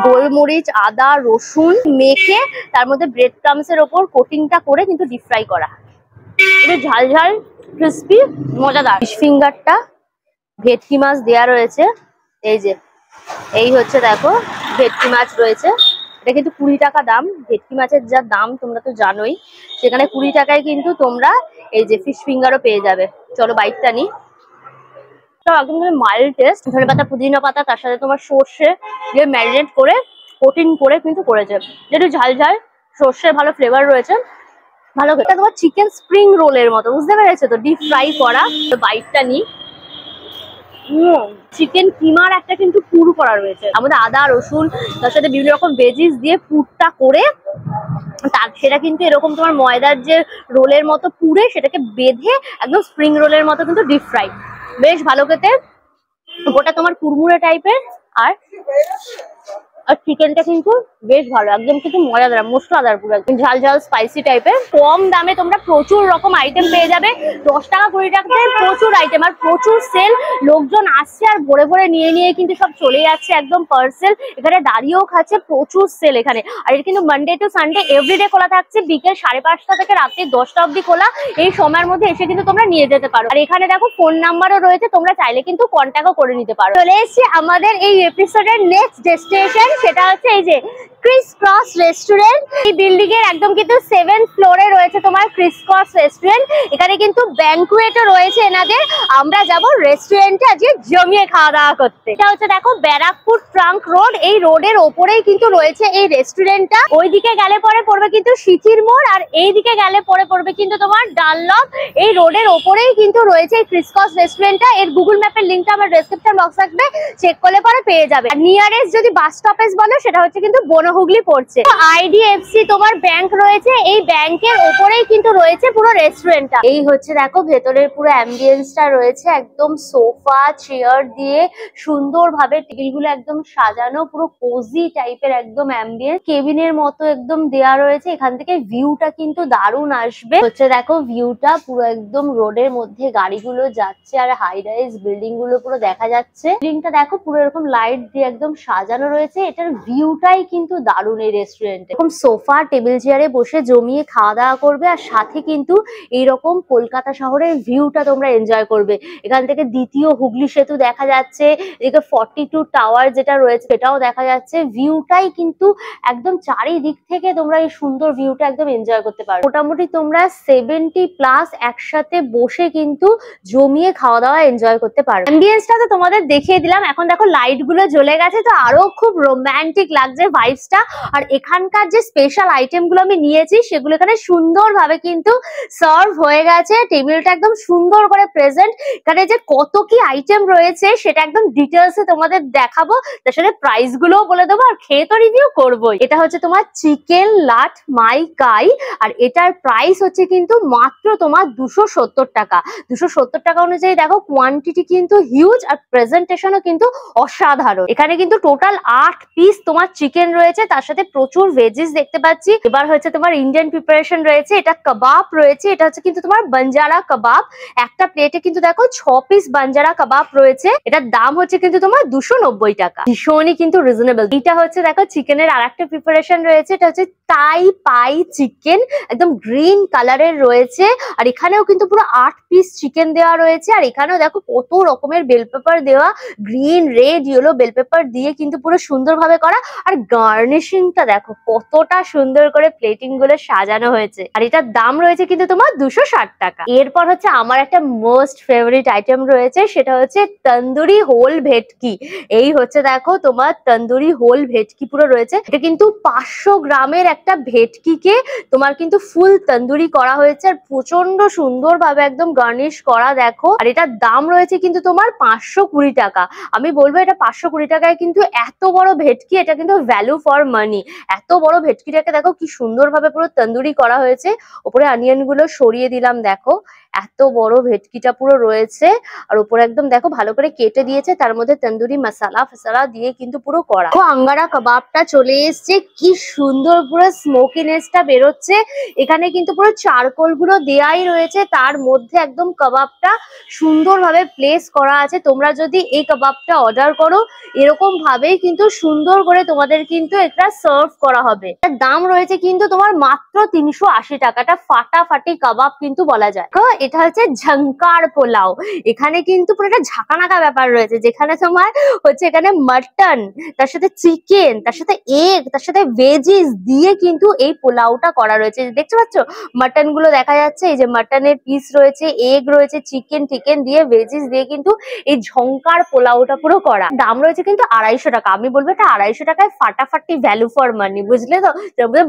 গোলমরিচ, আদা, রসুন মেখে তার মধ্যে ব্রেড ক্রামস এর ওপর কোটিংটা করে কিন্তু ডিপ ফ্রাই করা। একটু ঝাল ঝাল ক্রিস্পি মজাদার। ফিশ ফিঙ্গারটা ভেটকি মাছ দেয়া রয়েছে, এই যে এই হচ্ছে দেখো ভেটকি মাছ রয়েছে। এটা কিন্তু 20 টাকা দাম। ভেটকি মাছের যা দাম তোমরা তো জানোই, সেখানে 20 টাকায় কিন্তু তোমরা এই যে ফিশ ফিঙ্গারও পেয়ে যাবে। চলো বাইটটা নিই। একদম মাইল্ড টেস্ট, ধনে পাতা পুদিনা পাতা তার সাথে তোমার সর্ষে দিয়ে ম্যারিনেট করে কোটিং করে কিন্তু করেছে, যেটা ঝাল ঝাল সর্ষের ভালো ফ্লেভার রয়েছে, ভালো। এটা তোমার চিকেন স্প্রিং রোলের মতো, বুঝতে পেরেছো তো, ডিপ ফ্রাই করা। বাইটটা নিই। চিকেন কিমার একটা কিন্তু পুর করা রয়েছে, আমাদের আদা রসুন তার সাথে বিভিন্ন রকম ভেজিস দিয়ে পুরটা করে সেটা কিন্তু এরকম তোমার ময়দার যে রোলের মতো পুরে সেটাকে বেঁধে একদম স্প্রিং রোলের মতো কিন্তু ডিপ ফ্রাই, বেশ ভালো খেতে। ওটা তোমার কুড়মুড়ে টাইপের, আর চিকেনটা কিন্তু বেশ ভালো, একদম কিন্তু মজাদার, মশলাদার, পুরো একদম ঝাল ঝাল স্পাইসি টাইপের। কম দামে তোমরা প্রচুর রকম আইটেম পেয়ে যাবে, 10 টাকা 20 টাকায় প্রচুর আইটেম আর প্রচুর সেল। লোকজন আসছে আর ভরে ভরে নিয়ে কিন্তু সব চলে যাচ্ছে একদম পার্সেল। এখানে দাঁড়িয়েও খাচ্ছে, প্রচুর সেল এখানে। আর এটা কিন্তু মানডে টু সানডে এভরিডে খোলা থাকছে, বিকেল 5:30 থেকে রাত্রি 10টা অব্দি খোলা। এই সময়ের মধ্যে এসে কিন্তু তোমরা নিয়ে যেতে পারো। আর এখানে দেখো ফোন নাম্বারও রয়েছে, তোমরা চাইলে কিন্তু কন্ট্যাক্টও করে নিতে পারো। চলে এসেছি আমাদের এই এপিসোডের নেক্সট ডেস্টিনেশন, সেটা হচ্ছে এই যে ক্রিস ক্রস রেস্টুরেন্ট। এই বিল্ডিং এর একদম কিন্তু 7th ফ্লোরে রয়েছে তোমার ক্রিস ক্রস রেস্টুরেন্ট। এখানে কিন্তু ব্যাংকুয়েটও রয়েছে এনাদের। আমরা যাব রেস্টুরেন্টে আজকে জমিয়ে খাওয়া দাওয়া করতে। এটা হচ্ছে দেখো ব্যারাকপুর ট্রাঙ্ক রোড, এই রোডের ওপরেই কিন্তু রয়েছে এই রেস্টুরেন্টটা। ওইদিকে গেলে পরে পড়বে কিন্তু সিথির মোড়, আর এইদিকে গেলে পরে পড়বে কিন্তু তোমার ডানলপ। এই রোডের ওপরেই কিন্তু রয়েছে এই ক্রিস ক্রস রেস্টুরেন্টটা। এর গুগল ম্যাপের লিঙ্কটা আমার ডেসক্রিপশন বক্স থাকবে, চেক করলে পরে পেয়ে যাবে। আর নিয়ারেস্ট যদি বাস স্টপেজ বলো সেটা হচ্ছে কিন্তু বনহুগলি পড়ছে। আইডিএফসি তোমার ব্যাংক রয়েছে, এই ব্যাংকের ওপরেই কিন্তু রয়েছে পুরো রেস্টুরেন্টটা। এই হচ্ছে দেখো ভেতরের পুরো অ্যাম্বিয়েন্সটা রয়েছে, একদম সোফা চেয়ার দিয়ে সুন্দরভাবে টেবিলগুলো একদম সাজানো, পুরো কোজি টাইপের একদম অ্যাম্বিয়েন্স, কেবিনের মতো একদম দেয়া রয়েছে। এখান থেকে ভিউটা কিন্তু দারুণ আসবে। হচ্ছে দেখো ভিউটা পুরো একদম রোডের মধ্যে গাড়িগুলো যাচ্ছে আর হাই রাইজ বিল্ডিং গুলো পুরো দেখা যাচ্ছে। বিল্ডিংটা দেখো পুরো এরকম লাইট দিয়ে একদম সাজানো রয়েছে। এটার ভিউটাই কিন্তু দারুণ এই রেস্টুরেন্টে। এরকম সোফা টেবিল চেয়ারে বসে জমিয়ে খাওয়া দাওয়া করবে, আর সাথে কিন্তু এইরকম কলকাতা শহরের ভিউটা তোমরা এনজয় করবে। এখান থেকে দ্বিতীয় হুগলি সেতু দেখা যাচ্ছে, এদিকে 42 টাওয়ার যেটা রয়েছে সেটাও দেখা যাচ্ছে। ভিউটাই কিন্তু একদম চারিদিক থেকে তোমরা এই সুন্দর ভিউটা একদম এনজয় করতে পারো। মোটামুটি তোমরা 70+ একসাথে বসে কিন্তু জমিয়ে খাওয়া দাওয়া এনজয় করতে পারো। অ্যাম্বিয়েন্সটা তো তোমাদের দেখিয়ে দিলাম, এখন দেখো লাইট গুলো জ্বলে গেছে, তো আরো খুব রোমান্টিক লাগছে ভাইবসটা। আর এখানকার যে স্পেশাল আইটেম গুলো আমি নিয়েছি সেগুলো এখানে সুন্দরভাবে কিন্তু সার্ভ হয়ে গেছে। টেবিলটা একদম সুন্দর করে প্রেজেন্ট। এখানে যে কত কি আইটেম রয়েছে সেটা একদম ডিটেলসে তোমাদের দেখাবো, তার সাথে প্রাইস গুলোও বলে দেবো, আর খেয়ে তো রিভিউ করবোই। এটা হচ্ছে তোমার চিকেন লাট মাই কাই, আর এটার প্রাইস হচ্ছে কিন্তু মাত্র তোমার 270 টাকা। 270 টাকা অনুযায়ী দেখো কোয়ান্টিটি কিন্তু হিউজ, আর প্রেজেন্টেশনও কিন্তু অসাধারণ। এখানে কিন্তু টোটাল 8 পিস তোমার চিকেন রয়েছে, তার সাথে প্রচুর ভেজিস দেখতে পাচ্ছি। এবার হচ্ছে তোমার ইন্ডিয়ান প্রিপারেশন রয়েছে, এটা কাবাব রয়েছে, এটা হচ্ছে কিন্তু তোমার বাঞ্জারা কাবাব। একটা প্লেটে কিন্তু দেখো 6 পিস বাঞ্জারা কাবাব রয়েছে। এটার দাম হচ্ছে কিন্তু তোমার 290 টাকা, ভীষণই কিন্তু রিজনেবল। এটা হচ্ছে দেখো চিকেনের আর একটা প্রিপারেশন রয়েছে, এটা হচ্ছে টাই পাই চিকেন, একদম গ্রিন কালারের রয়েছে। আর এখানেও কিন্তু পুরো 8 পিস চিকেন দেওয়া রয়েছে। আর এখানেও দেখো কত রকমের বেল পেপার দেওয়া, green red yellow bell pepper দিয়ে কিন্তু পুরো সুন্দরভাবে করা। আর গার্নিশিংটা দেখো কতটা সুন্দর করে প্লেটিং গুলো সাজানো হয়েছে। আর এটার দাম রয়েছে কিন্তু তোমার 260 টাকা। এরপর হচ্ছে আমার একটা মোস্ট ফেভারিট আইটেম রয়েছে, সেটা হচ্ছে তন্দুরি হোল ভেটকি। এই হচ্ছে দেখো তোমার তন্দুরি হোল ভেটকি পুরো রয়েছে। এটা কিন্তু 500 গ্রামের একটা ভেটকিকে তোমার কিন্তু ফুল তন্দুরি করা হয়েছে, আর প্রচন্ড সুন্দর ভাবে একদম গার্নিশ করা দেখো। আর এটার দাম রয়েছে কিন্তু তোমার 520 টাকা। আমি বলবো এটা 520 টাকায় কিন্তু এত বড় ভেটকি, এটা কিন্তু ভ্যালু ফর মানি। এত বড় ভেটকিটাকে দেখো কি সুন্দর ভাবে পুরো তন্দুরি করা হয়েছে। ওপরে অনিয়ন গুলো সরিয়ে দিলাম দেখো, এত বড় ভেটকিটা পুরো রয়েছে। আর উপরে একদম দেখো ভালো করে কেটে দিয়েছে, তার মধ্যে তন্দুরি মশলা ফসলা দিয়ে কিন্তু পুরো করা। তো আঙ্গারা কাবাবটা চলে এসছে, কি সুন্দর পুরো স্মোকিনেসটা বেরোচ্ছে। এখানে কিন্তু পুরো চারকোল গুলো দেয়াই রয়েছে, তার মধ্যে একদম কাবাবটা সুন্দরভাবে প্লেস করা আছে। তোমরা যদি এই কাবাবটা অর্ডার করো এরকম ভাবেই কিন্তু সুন্দর করে তোমাদের কিন্তু এটা সার্ভ করা হবে। এটার দাম রয়েছে কিন্তু তোমার মাত্র 380 টাকাটা ফাটাফাটি কাবাব কিন্তু বলা যায়। এটা হচ্ছে ঝঙ্কার পোলাও। এখানে কিন্তু পুরো একটা ঝাঁকানাকা ব্যাপার রয়েছে, যেখানে তোমার হচ্ছে এখানে মাটন, তার সাথে চিকেন, তার সাথে এগ, তার সাথে ভেজিস দিয়ে কিন্তু এই পোলাওটা করা রয়েছে। দেখতে পাচ্ছ মাটন গুলো দেখা যাচ্ছে, এই যে মাটনের পিস রয়েছে, এগ রয়েছে, চিকেন টিকেন দিয়ে ভেজিস দিয়ে কিন্তু এই ঝঙ্কার পোলাওটা পুরো করা। দাম রয়েছে কিন্তু 250 টাকা। আমি বলবো এটা 250 টাকায় ফাটাফাটি ভ্যালু ফর মানি, বুঝলে তো?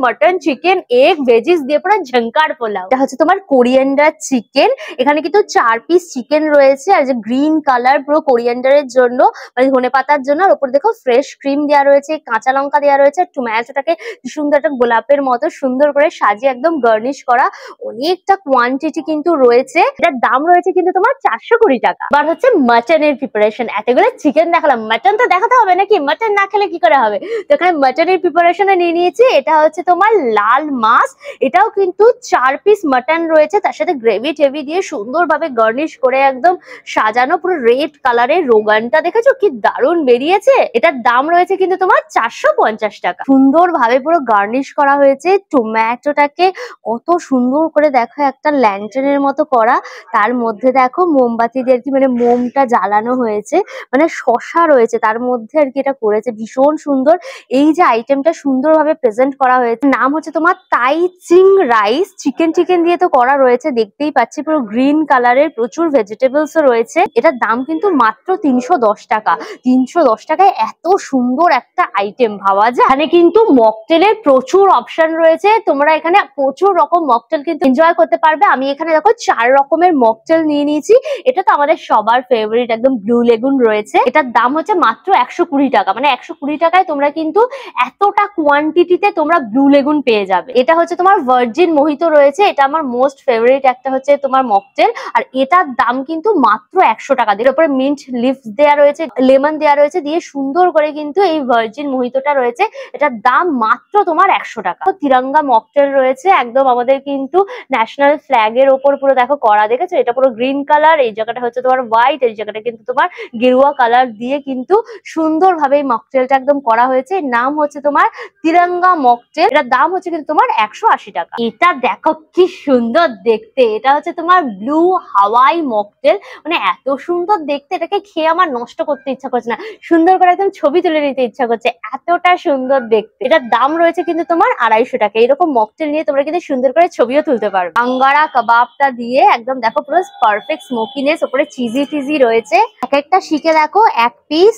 মাটন চিকেন এগ ভেজিস দিয়ে পুরো ঝঙ্কার পোলাও। এটা হচ্ছে তোমার কোরিয়ান্ডার চিকেন। এখানে কিন্তু 4 পিস চিকেন রয়েছে, আর যে গ্রিন কালার পুরো কোরিয়ান্ডারের জন্য, মানে ধনে পাতার জন্য। আর উপর দেখো ফ্রেশ ক্রিম দেওয়া রয়েছে, কাঁচা লঙ্কা দেওয়া রয়েছে, টমেটোটাকে সুন্দর একটা গোলাপের মতো সুন্দর করে সাজিয়ে একদম গার্নিশ করা। অনেকটা কোয়ান্টিটি কিন্তু রয়েছে। এটার দাম রয়েছে কিন্তু তোমার 420 টাকা। এবার হচ্ছে মাটনের প্রিপারেশন। এতগুলো চিকেন দেখালাম, মাটন তো দেখাতে হবে নাকি? মাটন না খেলে কি করে হবে? তো এখানে মাটনের প্রিপারেশনে নিয়ে নিয়েছি। এটা হচ্ছে তোমার লাল মাছ। এটাও কিন্তু 4 পিস মাটন রয়েছে, তার সাথে গ্রেভি টেভি দিয়ে সুন্দরভাবে গার্নিশ করে একদম সাজানো, পুরো রেড কালারের। রোগানটা দেখেছো কি দারুণ বেরিয়েছে। এটার দাম রয়েছে কিন্তু তোমার 450 টাকা। সুন্দরভাবে পুরো গার্নিশ করা হয়েছে। টমেটোটাকে কত সুন্দর করে দেখো একটা ল্যান্টার্নের মতো করা, তার মধ্যে দেখো মোমবাতি দিয়ে আর কি, মানে মোমটা জ্বালানো হয়েছে, মানে শসা রয়েছে তার মধ্যে আর কি এটা করেছে, ভীষণ সুন্দর। এই যে আইটেমটা সুন্দরভাবে প্রেজেন্ট করা হয়েছে, নাম হচ্ছে তোমার তাই চিং রাইস। চিকেন চিকেন দিয়ে তো করা রয়েছে, দেখতেই পাচ্ছি পুরো গ্রিন কালারের, প্রচুর ভেজিটেবলস রয়েছে। এটার দাম কিন্তু মাত্র 310 টাকা। 310 টাকায় এত সুন্দর একটা আইটেম ভাবা যায়। এখানে কিন্তু মকটেলের প্রচুর অপশন রয়েছে, তোমরা এখানে প্রচুর রকম মকটেল কিন্তু এনজয় করতে পারবে। আমি এখানে দেখো 4 রকমের মকটেল নিয়ে নিয়েছি। এটা তো আমাদের সবার ফেভারিট, একদম ব্লু লেগুন রয়েছে। এটার দাম হচ্ছে মাত্র 120 টাকা। মানে 120 টাকায় তোমরা কিন্তু এতটা কোয়ান্টিটিতে তোমরা ব্লু লেগুন পেয়ে যাবে। এটা হচ্ছে তোমার ভার্জিন মোহিতো রয়েছে, এটা আমার মোস্ট ফেভারিট একটা হচ্ছে তোমার মকটেল। আর এটার দাম কিন্তু মাত্র 100 টাকা। এর উপরে মিন্ট লিভস দেওয়া রয়েছে, লেমন দেওয়া রয়েছে, দিয়ে সুন্দর করে কিন্তু এই ভার্জিন মোহিতোটা রয়েছে। এটার দাম মাত্র তোমার 100 টাকা। তিরঙ্গা মকটেল রয়েছে, একদম আমাদের কিন্তু ন্যাশনাল ফ্ল্যাগ এর ওপর পুরো দেখো করা, দেখেছো? এটা পুরো গ্রিন কালার, এই জায়গাটা হচ্ছে তোমার হোয়াইট, এই জায়গাটা কিন্তু তোমার গেরুয়া কালার দিয়ে কিন্তু সুন্দরভাবে এই মকটেলটা একদম করা হয়েছে। এর নাম হচ্ছে তোমার তিরঙ্গা মকটেল। এটার দাম হচ্ছে কিন্তু তোমার 180 টাকা। এটা দেখো কি সুন্দর দেখতে, এটা হচ্ছে তোমার ব্লু হাওয়াই মকটেল। মানে এত সুন্দর দেখতে, এটাকে খেয়ে আমার নষ্ট করতে ইচ্ছা করছে না, সুন্দর করে একদম ছবি তুলে নিতে ইচ্ছা করছে, এতটা সুন্দর দেখতে। এটার দাম রয়েছে কিন্তু তোমার 250 টাকা। এরকম মকটেল নিয়ে তোমরা কিন্তু সুন্দর করে ছবিও তুলতে পারবে। আঙ্গারা কাবাবটা দিয়ে একদম দেখো পুরো পারফেক্ট স্মোকিনেস, উপরে চিজি টিজি রয়েছে। এক একটা শিখে দেখো 1 পিস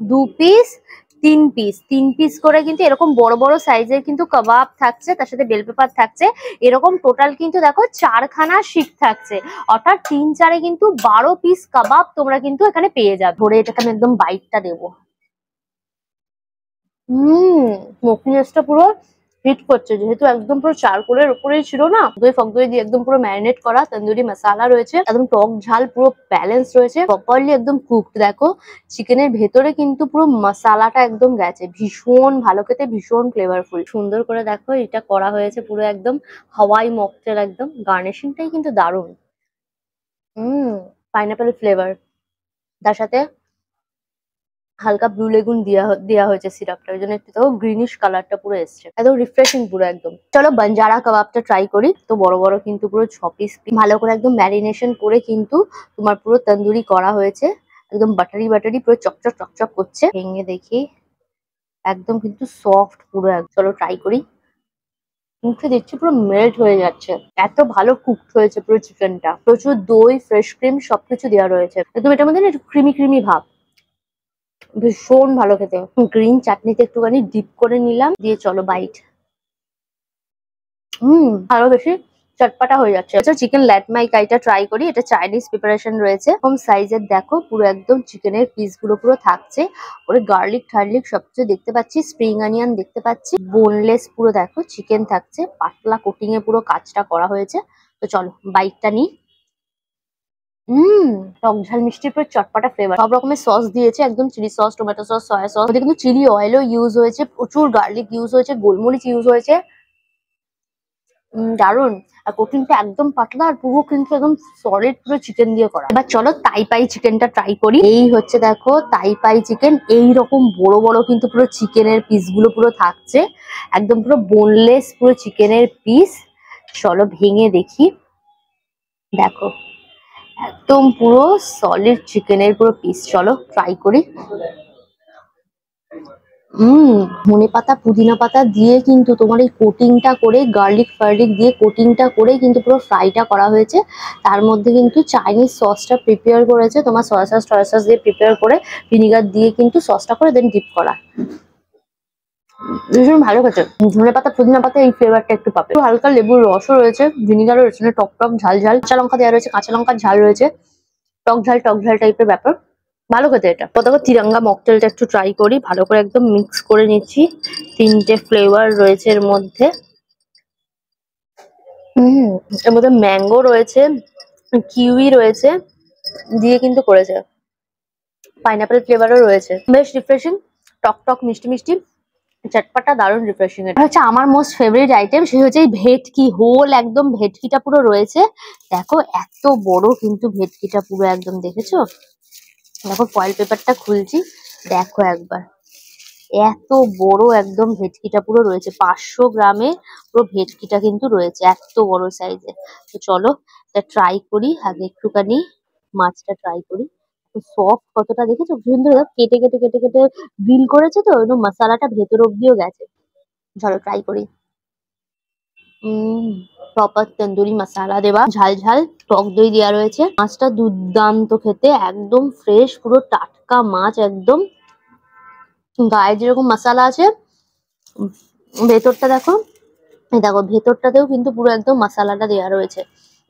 2 পিস 3 পিস 3 পিস করে কিন্তু এরকম বড় বড় সাইজের কিন্তু কাবাব থাকছে, তার সাথে বেল পেপার থাকছে। এরকম টোটাল কিন্তু দেখো 4খানা শিক থাকছে, অর্থাৎ 3 4 কিন্তু 12 পিস কাবাব তোমরা কিন্তু এখানে পেয়ে যাবে। ধরে এটাকে আমি একদম বাইটটা দেবো। স্মোকিনেসটা পুরো হিট করছে, যেহেতু একদম পুরো চারকোলের উপরেই ছিল না, দই ফক দই দিয়ে একদম পুরো ম্যারিনেট করা। তন্দুরি মশলা রয়েছে, একদম টক ঝাল পুরো ব্যালেন্স রয়েছে, প্রপারলি একদম কুকড। দেখো চিকেনের ভেতরে কিন্তু পুরো মশলাটা একদম গেছে, ভীষণ ভালো খেতে, ভীষণ ফ্লেভারফুল। সুন্দর করে দেখো এটা করা হয়েছে পুরো একদম হাওয়াই মকটেল, একদম গার্নিশিংটাই কিন্তু দারুণ। পাইনাপেল ফ্লেভার, তার সাথে হালকা ব্লু লেগুন দেওয়া হয়েছে সিরাপটা, ওই জন্য একটু তো গ্রিনিশ কালারটা পুরো এসছে, একদম রিফ্রেশিং পুরো একদম। চলো বাঞ্জারা কাবাবটা ট্রাই করি। তো বড় বড় কিন্তু পুরো 6 পিস ভালো করে একদম ম্যারিনেশন করে কিন্তু তোমার পুরো তন্দুরি করা হয়েছে, একদম বাটারি বাটারি পুরো চকচক চকচক করছে। ভেঙে দেখি, একদম কিন্তু সফট পুরো। চলো ট্রাই করি। মুখে দিচ্ছি পুরো মেল্ট হয়ে যাচ্ছে, এত ভালো কুকড হয়েছে পুরো চিকেনটা। প্রচুর দই, ফ্রেশ ক্রিম সবকিছু দেওয়া রয়েছে, একদম এটার মধ্যে না একটু ক্রিমি ক্রিমি ভাব, ভীষণ ভালো খেতে। গ্রিন চাটনিতে একটুখানি ডিপ করে নিলাম, দিয়ে চলো বাইট। আরো বেশি চটপাটা হয়ে যাচ্ছে। আচ্ছা চিকেন ল্যাটমাইকাইটা ট্রাই করি। এটা চাইনিজ প্রিপারেশন রয়েছে, কম সাইজের দেখো পুরো একদম চিকেনের পিস গুলো পুরো থাকছে, ওরে গার্লিক টার্লিক সবকিছু দেখতে পাচ্ছি, স্প্রিং অনিয়ন দেখতে পাচ্ছি, বোনলেস পুরো দেখো চিকেন থাকছে, পাতলা কোটিং এ পুরো কাজটা করা হয়েছে। তো চলো বাইটটা নিই। টক ঝাল মিষ্টির পুরো চটপাটা ফ্লেভার, সব রকমের সস দিয়েছে, একদম chilli sauce, tomato sauce, soya sauce, কিন্তু চিলি অয়েলও ইউজ হয়েছে, প্রচুর গার্লিক ইউজ হয়েছে, গোলমরিচ ইউজ হয়েছে। দারুন। আর কোটিংটা একদম পাতলা, আর পুরো কিন্তু একদম সলিড পুরো চিকেন দিয়ে করা। এবার চলো তাইপাই চিকেনটা ট্রাই করি। এই হচ্ছে দেখো তাইপাই চিকেন, এইরকম বড় বড় কিন্তু পুরো চিকেনের পিস গুলো পুরো থাকছে, একদম পুরো বোনলেস পুরো চিকেনের পিস। চলো ভেঙে দেখি, দেখো একদম পুরো সলিড চিকেনের পুরো পিস। চলো ট্রাই করি। ধনে পাতা পুদিনা পাতা দিয়ে কিন্তু তোমার এই কোটিংটা করে, গার্লিক ফার্লিক দিয়ে কোটিংটা করে কিন্তু পুরো ফ্রাইটা করা হয়েছে। তার মধ্যে কিন্তু চাইনিজ সসটা প্রিপেয়ার করেছে, তোমার সয়া সস টয়া সস দিয়ে প্রিপেয়ার করে, ভিনিগার দিয়ে কিন্তু সসটা করে দেন ডিপ করা। ভীষণ ভালো খেতে। ধনে পাতা পুদিনা পাতা এই ফ্লেভারটা একটু পাবে, একটু হালকা লেবুর রসও রয়েছে, ভিনিগারও রয়েছে, টক টক ঝাল ঝাল, কাঁচা লঙ্কা দেওয়া রয়েছে, কাঁচা লঙ্কার ঝাল রয়েছে, টক ঝাল টাইপের ব্যাপার। ভালো খেতে এটা। প্রথমে তিরঙ্গা মকটেলটা একটু ট্রাই করি, ভালো করে একদম মিক্স করে নিচ্ছি। 3টে ফ্লেভার রয়েছে এর মধ্যে। এর মধ্যে ম্যাঙ্গো রয়েছে, কিউই রয়েছে, দিয়ে কিন্তু করেছে, পাইনাপেল ফ্লেভারও রয়েছে। বেশ রিফ্রেশিং, টক টক মিষ্টি মিষ্টি, চটপাটা, দারুণ রিফ্রেশিং। এটা হচ্ছে আমার মোস্ট ফেভারিট আইটেম, সেই হচ্ছে এই ভেটকি। হোল একদম ভেটকিটা পুরো রয়েছে, দেখো এত বড় কিন্তু ভেটকিটা পুরো একদম, দেখেছো? দেখো ফয়েল পেপারটা খুলছি, দেখো একবার এত বড় একদম ভেটকিটা পুরো রয়েছে, 500 গ্রামে পুরো ভেটকিটা কিন্তু রয়েছে, এত বড় সাইজে। তো চলো এটা ট্রাই করি। আগে একটুখানি মাছটা ট্রাই করি। সফট কতটা দেখেছো, সুন্দর কেটে কেটে কেটে কেটে গ্রিল করেছে, তো মশলাটা ভেতর অব্দিও গেছে। চলো ট্রাই করি। প্রপার তন্দুরি মশলা দেওয়া, ঝাল ঝাল, টক দই দেওয়া রয়েছে, মাছটা দুর্দান্ত খেতে, একদম ফ্রেশ পুরো টাটকা মাছ একদম। গায়ে যেরকম মশলা আছে, ভেতরটা দেখো, এই দেখো ভেতরটাতেও কিন্তু পুরো একদম মশলাটা দেওয়া রয়েছে,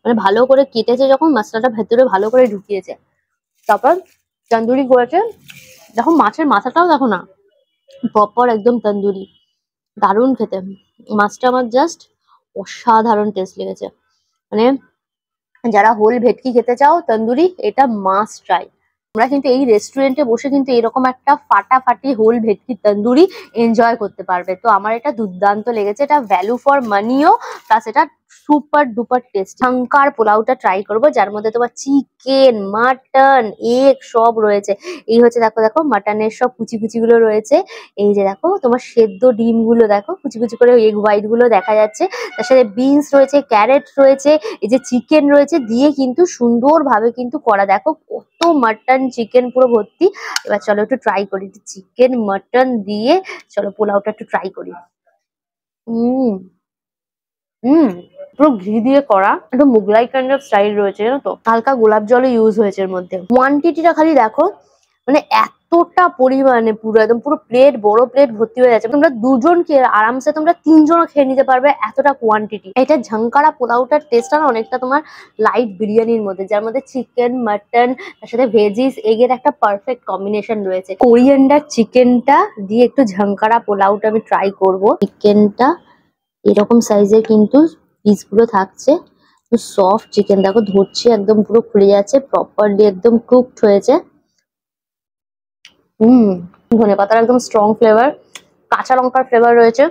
মানে ভালো করে কেটেছে যখন, মশলাটা ভেতরে ভালো করে ঢুকিয়েছে। তারপর তন্দুরি করেছে, দেখো মাছের মাথাটাও দেখো না, প্রপার একদম তন্দুরি, দারুণ খেতে। মাছটা আমার জাস্ট অসাধারণ টেস্ট লেগেছে, মানে যারা হোল ভেটকি খেতে চাও তন্দুরি, এটা মাস্ট ট্রাই। আমরা কিন্তু এই রেস্টুরেন্টে বসে কিন্তু এরকম একটা ফাটাফাটি হোল ভেটকি তন্দুরি এনজয় করতে পারবে। তো আমার এটা দুর্দান্ত লেগেছে, এটা ভ্যালু ফর মানিও, প্লাস এটা সুপার ডুপার টেস্ট। ঝঙ্কার পোলাওটা ট্রাই করবো, যার মধ্যে তোমার চিকেন, মাটন, এগ সব রয়েছে। এই হচ্ছে দেখো দেখো মাটনের সব কুচি কুচি গুলো রয়েছে, এই যে দেখো তোমার সেদ্ধ ডিম গুলো দেখো, কুচি কুচি করে এগ হোয়াইট গুলো দেখা যাচ্ছে, তার সাথে বিনস রয়েছে, ক্যারেট রয়েছে, এই যে চিকেন রয়েছে, দিয়ে কিন্তু সুন্দরভাবে কিন্তু করা, দেখো কত মাটন চিকেন পুরো ভর্তি। এবার চলো একটু ট্রাই করি, চিকেন মাটন দিয়ে চলো পোলাওটা একটু ট্রাই করি। হুম হুম পুরো ঘি দিয়ে করা, একটু মুগলাই কাইন্ড অফ স্টাইল রয়েছে, জানো তো, হালকা গোলাপ জলও ইউজ হয়েছে এর মধ্যে। কোয়ান্টিটিটা খালি দেখো, মানে এতটা পরিমাণে পুরো একদম পুরো প্লেট, বড় প্লেট ভর্তি হয়ে যাচ্ছে, তোমরা দুজন খেয়ে আরামসে তোমরা 3জনও খেয়ে নিতে পারবে, এতটা কোয়ান্টিটি। এটা ঝঙ্কারা পোলাওটার টেস্টটা না অনেকটা তোমার লাইট বিরিয়ানির মধ্যে, যার মধ্যে চিকেন, মাটন, তার সাথে ভেজিস, এগের একটা পারফেক্ট কম্বিনেশন রয়েছে। কোরিয়ান্ডার চিকেনটা দিয়ে একটু ঝঙ্কারা পোলাওটা আমি ট্রাই করব। চিকেনটা এরকম সাইজের কিন্তু পিস গুলো থাকছে, সফট চিকেন, দেখো ধরছে একদম পুরো খুলে যাচ্ছে, প্রপারলি একদম কুকড হয়েছে। ধনেপাতার একদম স্ট্রং ফ্লেভার, কাঁচা লঙ্কার ফ্লেভার রয়েছে,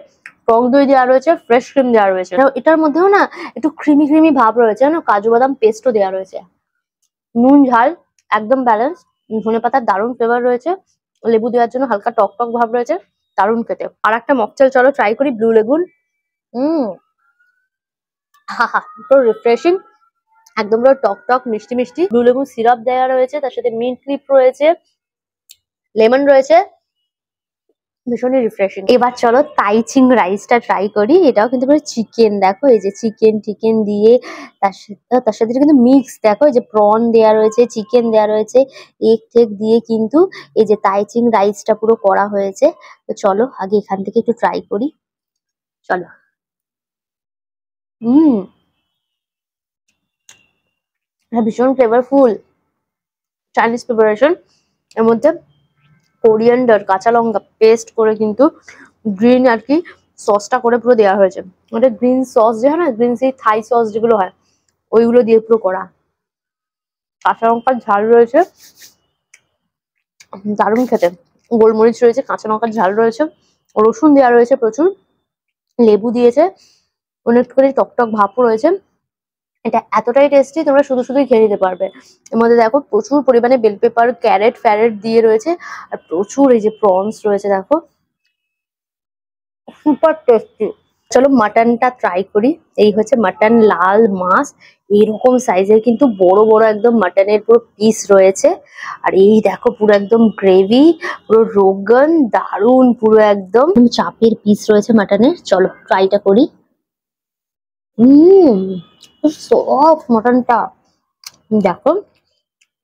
টক দই দেওয়া রয়েছে, ফ্রেশ ক্রিম দেওয়া রয়েছে, এটার মধ্যেও না একটু ক্রিমি ক্রিমি ভাব রয়েছে, না কাজু বাদাম পেস্টও দেওয়া রয়েছে। নুন ঝাল একদম ব্যালেন্স, ধনেপাতার দারুণ ফ্লেভার রয়েছে, লেবু দেওয়ার জন্য হালকা টক টক ভাব রয়েছে, দারুণ খেতে। আর একটা মকটেল চলো ট্রাই করি, ব্লু লেগুন। পুরো রিফ্রেশিং, একদম পুরো টক টক মিষ্টি মিষ্টি, ব্লু লেবু সিরাপ দেওয়া রয়েছে, তার সাথে মিন্ট লিপ রয়েছে, লেমন রয়েছে, ভীষণই রিফ্রেশিং। এবার চলো তাইচিং রাইসটা ট্রাই করি, এটাও কিন্তু পুরো চিকেন, দেখো এই যে চিকেন দিয়ে তার সাথে কিন্তু মিক্স, দেখো এই যে প্রন দেওয়া রয়েছে, চিকেন দেওয়া রয়েছে, এগ টেগ দিয়ে কিন্তু এই যে তাইচিং রাইসটা পুরো করা হয়েছে। তো চলো আগে এখান থেকে একটু ট্রাই করি, চলো। ভীষণ ফ্লেভারফুল চাইনিজ প্রিপারেশন, এর মধ্যে কোরিয়ান্ডার, কাঁচা লঙ্কা পেস্ট করে কিন্তু গ্রিন আর কি সসটা করে পুরো দেওয়া হয়েছে, ওটা গ্রিন সস যে হয় না, গ্রিন সেই থাই সস যেগুলো হয় ওইগুলো দিয়ে পুরো করা। কাঁচা লঙ্কার ঝাল রয়েছে, দারুণ খেতে। গোলমরিচ রয়েছে, কাঁচা লঙ্কার ঝাল রয়েছে, রসুন দেওয়া রয়েছে প্রচুর, লেবু দিয়েছে, অনেকটুখানি টকটক ভাপও রয়েছে। এটা এতটাই টেস্টি তোমরা শুধু শুধুই খেয়ে নিতে পারবে। এর মধ্যে দেখো প্রচুর পরিমাণে বেল পেপার, ক্যারেট ফ্যারেট দিয়ে রয়েছে, আর প্রচুর এই যে প্রনস রয়েছে, দেখো সুপার টেস্টি। চলো মাটনটা ট্রাই করি। এই হচ্ছে মাটন, লাল মাছ, এইরকম সাইজের কিন্তু বড় বড় একদম মাটনের পুরো পিস রয়েছে। আর এই দেখো পুরো একদম গ্রেভি, পুরো রোগন, দারুন পুরো একদম চাপের পিস রয়েছে মাটনের। চলো ট্রাইটা করি। সফট মাটনটা, দেখো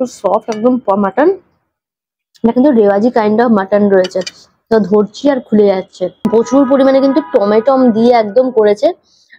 সফট একদম মাটন। এটা কিন্তু রেওয়াজি কাইন্ড অফ মাটন রয়েছে, তো ধরছি আর খুলে যাচ্ছে। প্রচুর পরিমাণে কিন্তু টমেটম দিয়ে একদম করেছে,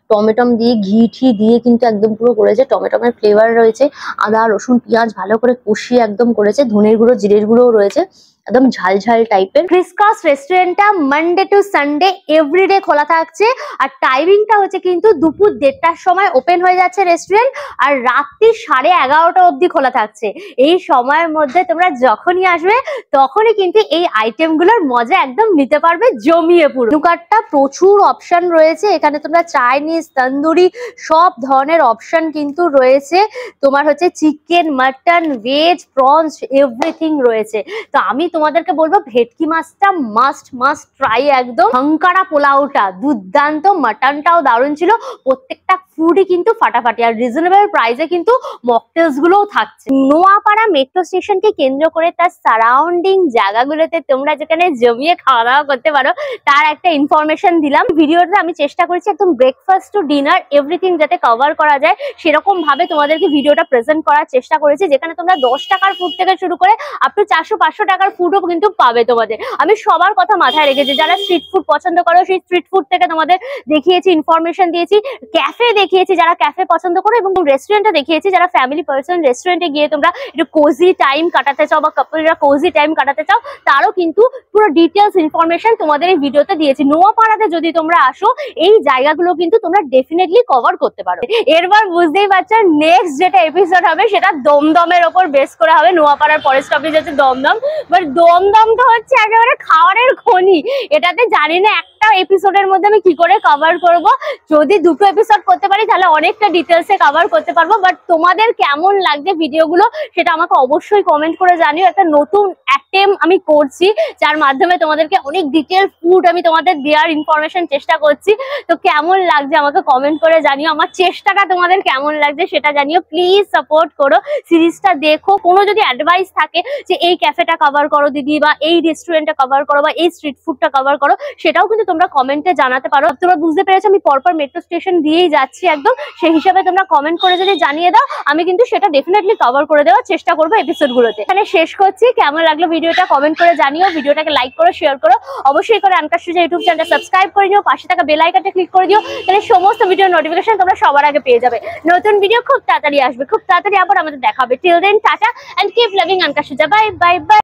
টমেটম দিয়ে ঘি ঠি দিয়ে কিন্তু একদম পুরো করেছে। টমেটমের ফ্লেভার রয়েছে, আদা রসুন পেঁয়াজ ভালো করে কষিয়ে একদম করেছে, ধনের গুঁড়ো জিরের গুঁড়ো রয়েছে, একদম ঝাল ঝাল টাইপের। ক্রিসক্রস রেস্টুরেন্টটা মানডে টু সানডে এভরিডে খোলা থাকছে, আর টাইমিংটা হচ্ছে কিন্তু দুপুর 1:30টার সময় ওপেন হয়ে যাচ্ছে রেস্টুরেন্ট, আর রাত্রি 11:30 অবধি খোলা থাকছে। এই সময়ের মধ্যে তোমরা যখনই আসবে তখনই কিন্তু এই আইটেমগুলোর মজা একদম নিতে পারবে জমিয়ে পুরো। মেনু কার্ডটা প্রচুর অপশন রয়েছে, এখানে তোমরা চাইনিজ, তন্দুরি সব ধরনের অপশন কিন্তু রয়েছে। তোমার হচ্ছে chicken, mutton, veg, prawns everything রয়েছে। তো আমি তোমাদেরকে বলবো ভেটকি মাছটা মাস্ট ট্রাই একদম। হাঙ্কারা পোলাওটা দুর্দান্ত, মাটনটাও দারুণ ছিল, প্রত্যেকটা ফুডই কিন্তু ফাটাফাটি, আর রিজনেবল প্রাইসে কিন্তু মকটেলস গুলোও থাকছে। নোয়াপাড়া মেট্রো স্টেশনকে কেন্দ্র করে তার সারাউন্ডিং জায়গাগুলোতে তোমরা যেখানে জমিয়ে খাওয়া দাওয়া করতে পারো তার একটা ইনফরমেশন দিলাম ভিডিওতে। আমি চেষ্টা করেছি একদম ব্রেকফাস্ট টু ডিনার এভরিথিং যাতে কভার করা যায় সেরকম ভাবে তোমাদেরকে ভিডিওটা প্রেজেন্ট করার চেষ্টা করেছি, যেখানে তোমরা 10 টাকার ফুড থেকে শুরু করে আপ টু 400-500 টাকার ফুডও কিন্তু পাবে তোমাদের। আমি সবার কথা মাথায় রেখেছি, যারা স্ট্রিট ফুড পছন্দ করো সেই স্ট্রিট ফুড থেকে তোমাদের দেখিয়েছি, ইনফরমেশন দিয়েছি, ক্যাফে দেখিয়েছি যারা ক্যাফে পছন্দ করো, এবং রেস্টুরেন্টে দেখিয়েছি যারা ফ্যামিলি পার্সন রেস্টুরেন্টে গিয়ে তোমরা একটু কোজি টাইম কাটাতে চাও বা কাপলরা কোজি টাইম কাটাতে চাও, তারও কিন্তু পুরো ডিটেলস ইনফরমেশন তোমাদের এই ভিডিওতে দিয়েছি। নোয়াপাড়াতে যদি তোমরা আসো এই জায়গাগুলো কিন্তু তোমরা ডেফিনেটলি কভার করতে পারো। এরবার বুঝতেই পারছো নেক্সট যেটা এপিসোড হবে সেটা দমদমের ওপর বেস করে হবে। নোয়াপাড়ার পরের স্টপেজ হচ্ছে দমদম, বাট দমদমটা হচ্ছে একেবারে খাওয়ারের খনি, এটাতে জানি না একটা এপিসোডের মধ্যে আমি কি করে কভার করব। যদি 2টো এপিসোড করতে পারি তাহলে অনেকটা ডিটেলসে কভার করতে পারবো। বাট তোমাদের কেমন লাগছে ভিডিওগুলো সেটা আমাকে অবশ্যই কমেন্ট করে জানিও। একটা নতুন অ্যাটেম্প আমি করছি যার মাধ্যমে তোমাদেরকে অনেক ডিটেল ফুড আমি তোমাদের দেওয়ার ইনফরমেশন চেষ্টা করছি। তো কেমন লাগছে আমাকে কমেন্ট করে জানিও, আমার চেষ্টাটা তোমাদের কেমন লাগছে সেটা জানিও। প্লিজ সাপোর্ট করো, সিরিজটা দেখো। কোনো যদি অ্যাডভাইস থাকে যে এই ক্যাফেটা কভার করো দিদি, বা এই রেস্টুরেন্টটা কভার করো, বা এই স্ট্রিট ফুডটা কভার করো, সেটাও কিন্তু তোমরা কমেন্টে জানাতে পারো। তোমরা বুঝতে পেরেছো আমি পরপর মেট্রো স্টেশন দিয়েই যাচ্ছি একদম, সেই হিসাবে তোমরা কমেন্ট করে যদি জানিয়ে দাও আমি কিন্তু সেটা ডেফিনেটলি কভার করে দেওয়ার চেষ্টা করবো এপিসোডগুলোতে। এখানে শেষ করছি, কেমন লাগলো ভিডিওটা কমেন্ট করে জানিও, ভিডিওটাকে লাইক করো, শেয়ার করো, অবশ্যই করে আনকাশ সুজা ইউটিউব চ্যানেলটা সাবস্ক্রাইব করে দিও, পাশে থাকা বেল আইকনটা ক্লিক করে দিও, তাহলে সমস্ত ভিডিও নোটিফিকেশন তোমরা সবার আগে পেয়ে যাবে। নতুন ভিডিও খুব তাড়াতাড়ি আসবে, খুব তাড়াতাড়ি আবার আমাদের দেখা হবে। Till then tata and keep loving আনকাশ সুজা, বাই বাই বাই।